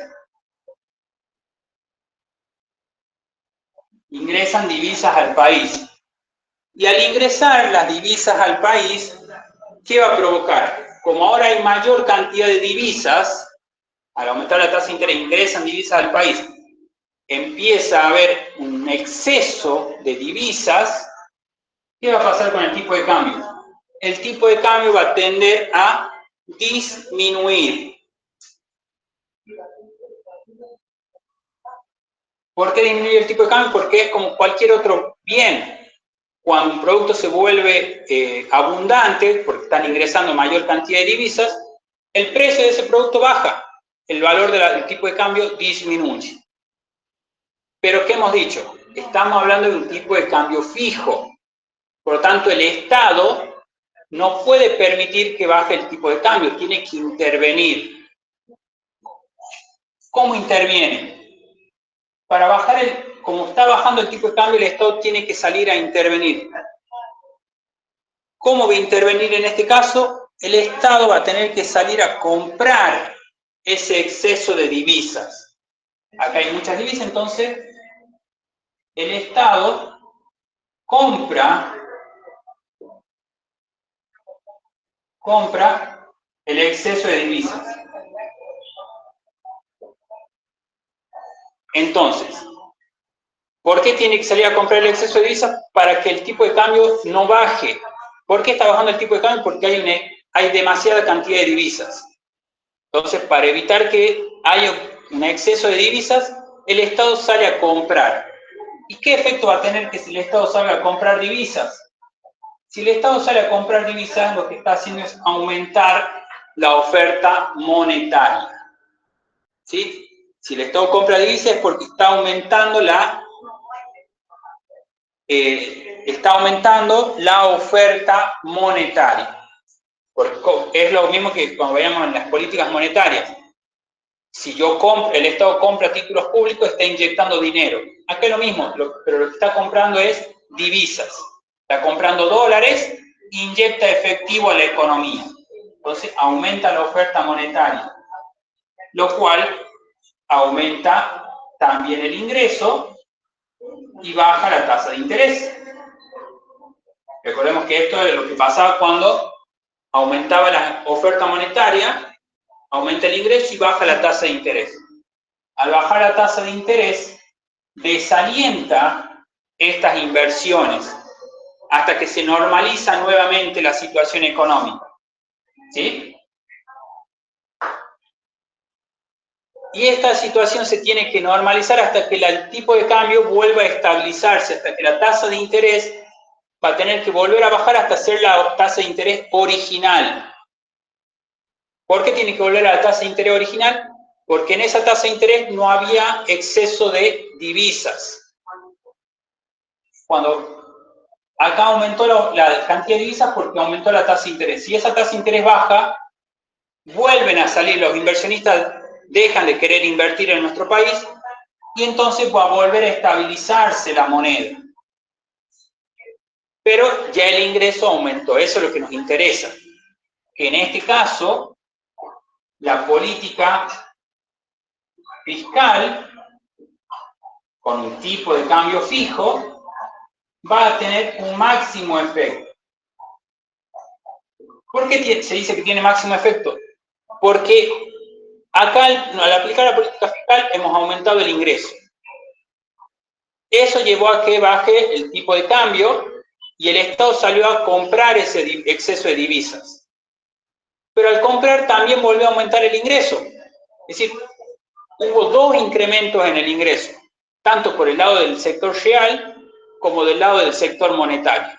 Ingresan divisas al país. Y al ingresar las divisas al país, ¿qué va a provocar? Como ahora hay mayor cantidad de divisas, al aumentar la tasa de interés, ingresan divisas al país, empieza a haber un exceso de divisas. ¿Qué va a pasar con el tipo de cambio? El tipo de cambio va a tender a disminuir. ¿Por qué disminuye el tipo de cambio? Porque es como cualquier otro bien. Cuando un producto se vuelve abundante, porque están ingresando mayor cantidad de divisas, el precio de ese producto baja, el valor del tipo de cambio disminuye. Pero ¿qué hemos dicho? Estamos hablando de un tipo de cambio fijo. Por lo tanto, el Estado no puede permitir que baje el tipo de cambio, tiene que intervenir. ¿Cómo interviene? Para bajar como está bajando el tipo de cambio, el Estado tiene que salir a intervenir. ¿Cómo va a intervenir en este caso? El Estado va a tener que salir a comprar ese exceso de divisas. Acá hay muchas divisas, entonces el Estado compra el exceso de divisas. Entonces, ¿por qué tiene que salir a comprar el exceso de divisas? Para que el tipo de cambio no baje. ¿Por qué está bajando el tipo de cambio? Porque hay demasiada cantidad de divisas. Entonces, para evitar que haya un exceso de divisas, el Estado sale a comprar. ¿Y qué efecto va a tener que si el Estado sale a comprar divisas? Si el Estado sale a comprar divisas, lo que está haciendo es aumentar la oferta monetaria. ¿Sí? Si el Estado compra divisas es porque está aumentando la oferta monetaria. Es lo mismo que cuando veamos en las políticas monetarias. Si el Estado compra títulos públicos, está inyectando dinero. Acá es lo mismo, pero lo que está comprando es divisas. Está comprando dólares, inyecta efectivo a la economía. Entonces aumenta la oferta monetaria, lo cual aumenta también el ingreso y baja la tasa de interés. Recordemos que esto es lo que pasaba cuando aumentaba la oferta monetaria, aumenta el ingreso y baja la tasa de interés. Al bajar la tasa de interés, desalienta estas inversiones hasta que se normaliza nuevamente la situación económica. ¿Sí? Y esta situación se tiene que normalizar hasta que el tipo de cambio vuelva a estabilizarse, hasta que la tasa de interés va a tener que volver a bajar hasta ser la tasa de interés original. ¿Por qué tiene que volver a la tasa de interés original? Porque en esa tasa de interés no había exceso de divisas. Acá aumentó la cantidad de divisas porque aumentó la tasa de interés. Si esa tasa de interés baja, vuelven a salir los inversionistas, dejan de querer invertir en nuestro país y entonces va a volver a estabilizarse la moneda. Pero ya el ingreso aumentó, eso es lo que nos interesa. Que en este caso, la política fiscal, con un tipo de cambio fijo, va a tener un máximo efecto. ¿Por qué se dice que tiene máximo efecto? Porque acá, al aplicar la política fiscal, hemos aumentado el ingreso. Eso llevó a que baje el tipo de cambio y el Estado salió a comprar ese exceso de divisas. pero al comprar también volvió a aumentar el ingreso. Es decir, hubo dos incrementos en el ingreso, tanto por el lado del sector real como del lado del sector monetario.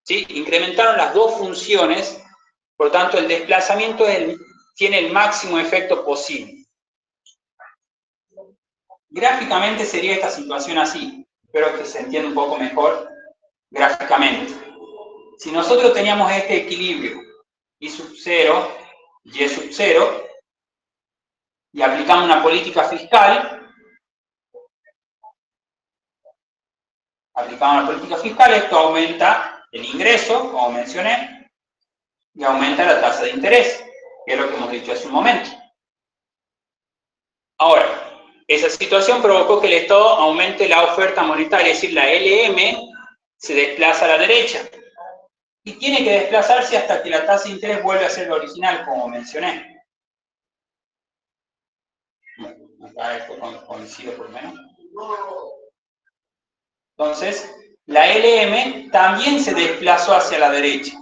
¿Sí? Incrementaron las dos funciones, por lo tanto el desplazamiento tiene el máximo efecto posible. Gráficamente sería esta situación así, espero que se entienda un poco mejor gráficamente. Si nosotros teníamos este equilibrio, I sub 0, Y sub 0, y aplicamos una política fiscal, esto aumenta el ingreso, como mencioné, y aumenta la tasa de interés, que es lo que hemos dicho hace un momento. Ahora, esa situación provocó que el Estado aumente la oferta monetaria, es decir, la LM se desplaza a la derecha. Y tiene que desplazarse hasta que la tasa de interés vuelva a ser la original, como mencioné. Acá esto coincide por lo menos. Entonces, la LM también se desplazó hacia la derecha,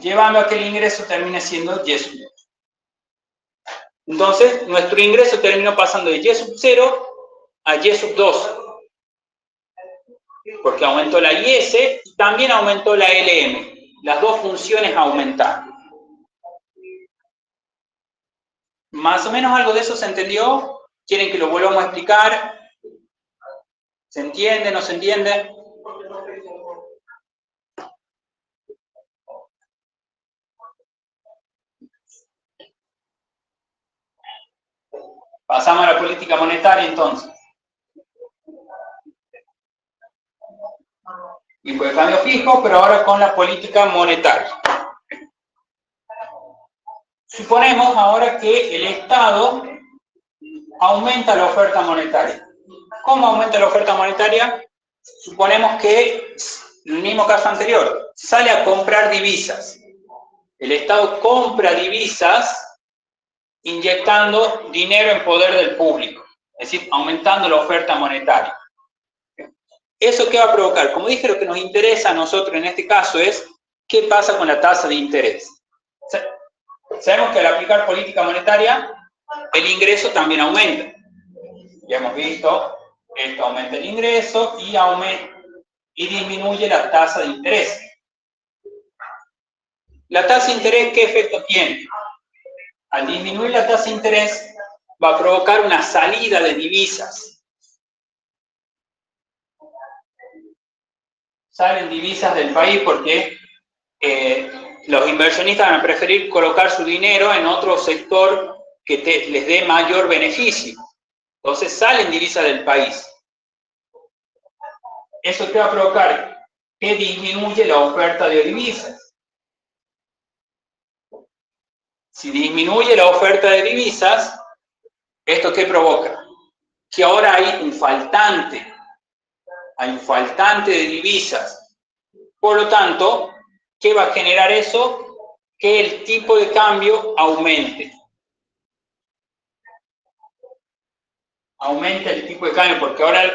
llevando a que el ingreso termine siendo Y sub 2. Entonces, nuestro ingreso terminó pasando de Y sub 0 a Y sub 2, porque aumentó la IS y también aumentó la LM. Las dos funciones aumentaron. ¿Más o menos algo de eso se entendió? ¿Quieren que lo volvamos a explicar? ¿Se entiende? ¿No se entiende? Pasamos a la política monetaria entonces. Tipo de cambio fijo, pero ahora con la política monetaria. Suponemos ahora que el Estado aumenta la oferta monetaria. ¿Cómo aumenta la oferta monetaria? Suponemos que, en el mismo caso anterior, sale a comprar divisas. El Estado compra divisas inyectando dinero en poder del público, es decir, aumentando la oferta monetaria. ¿Eso qué va a provocar? Como dije, lo que nos interesa a nosotros en este caso es qué pasa con la tasa de interés. Sabemos que al aplicar política monetaria, el ingreso también aumenta. Ya hemos visto, esto aumenta el ingreso y disminuye la tasa de interés. ¿La tasa de interés qué efecto tiene? Al disminuir la tasa de interés, va a provocar una salida de divisas. Salen divisas del país porque los inversionistas van a preferir colocar su dinero en otro sector que les dé mayor beneficio. Entonces salen divisas del país. ¿Eso qué va a provocar? Que disminuye la oferta de divisas. Si disminuye la oferta de divisas, ¿esto qué provoca? Que ahora hay un faltante de divisas. Por lo tanto, ¿qué va a generar eso? Que el tipo de cambio aumente. Aumenta el tipo de cambio porque ahora,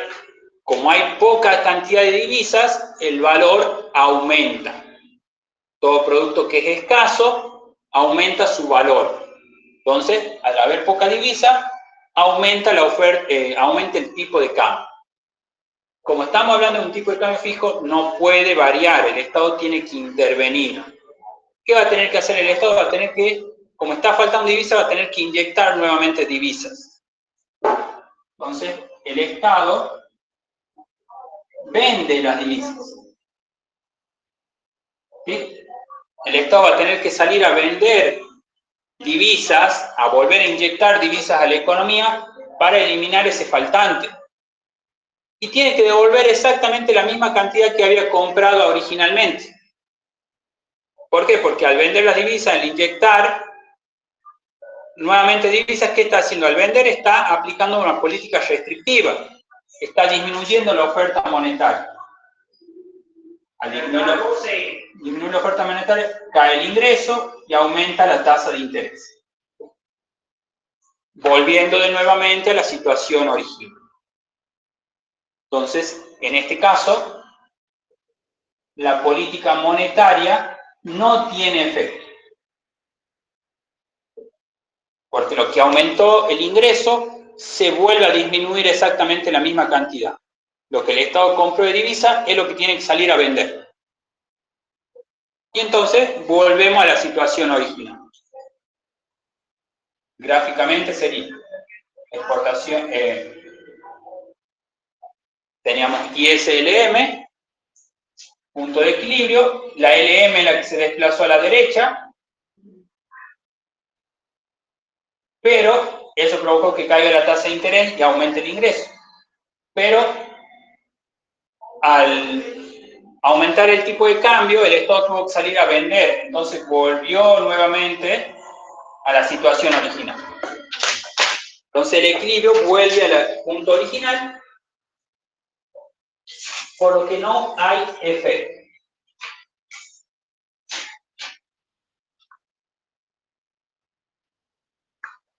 como hay poca cantidad de divisas, el valor aumenta. Todo producto que es escaso aumenta su valor. Entonces, al haber poca divisa, aumenta la oferta, aumenta el tipo de cambio. Como estamos hablando de un tipo de cambio fijo, no puede variar, el Estado tiene que intervenir. ¿Qué va a tener que hacer el Estado? Va a tener que, como está faltando divisas, va a tener que inyectar nuevamente divisas. Entonces, el Estado vende las divisas. ¿Sí? El Estado va a tener que salir a vender divisas, a volver a inyectar divisas a la economía para eliminar ese faltante. Y tiene que devolver exactamente la misma cantidad que había comprado originalmente. ¿Por qué? Porque al vender las divisas, al inyectar nuevamente divisas, ¿qué está haciendo? Al vender está aplicando una política restrictiva. Está disminuyendo la oferta monetaria. Al disminuir la oferta monetaria, cae el ingreso y aumenta la tasa de interés. Volviendo nuevamente a la situación original. Entonces, en este caso, la política monetaria no tiene efecto. porque lo que aumentó el ingreso se vuelve a disminuir exactamente la misma cantidad. Lo que el Estado compró de divisa es lo que tiene que salir a vender. Y entonces volvemos a la situación original. Gráficamente sería exportación, teníamos ISLM, punto de equilibrio, la LM es la que se desplazó a la derecha, pero eso provocó que caiga la tasa de interés y aumente el ingreso. Pero al aumentar el tipo de cambio, el Estado tuvo que salir a vender, entonces volvió nuevamente a la situación original. Entonces el equilibrio vuelve al punto original, por lo que no hay efecto.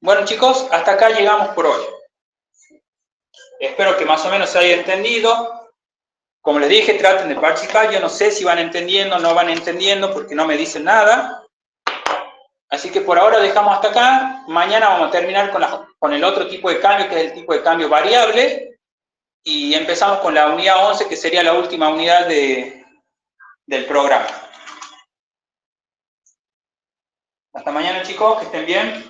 Bueno chicos, hasta acá llegamos por hoy. Espero que más o menos se haya entendido. Como les dije, traten de participar. Yo no sé si van entendiendo o no van entendiendo porque no me dicen nada. Así que por ahora dejamos hasta acá. Mañana vamos a terminar con el otro tipo de cambio, que es el tipo de cambio variable. Y empezamos con la unidad 11, que sería la última unidad del programa. Hasta mañana chicos, que estén bien.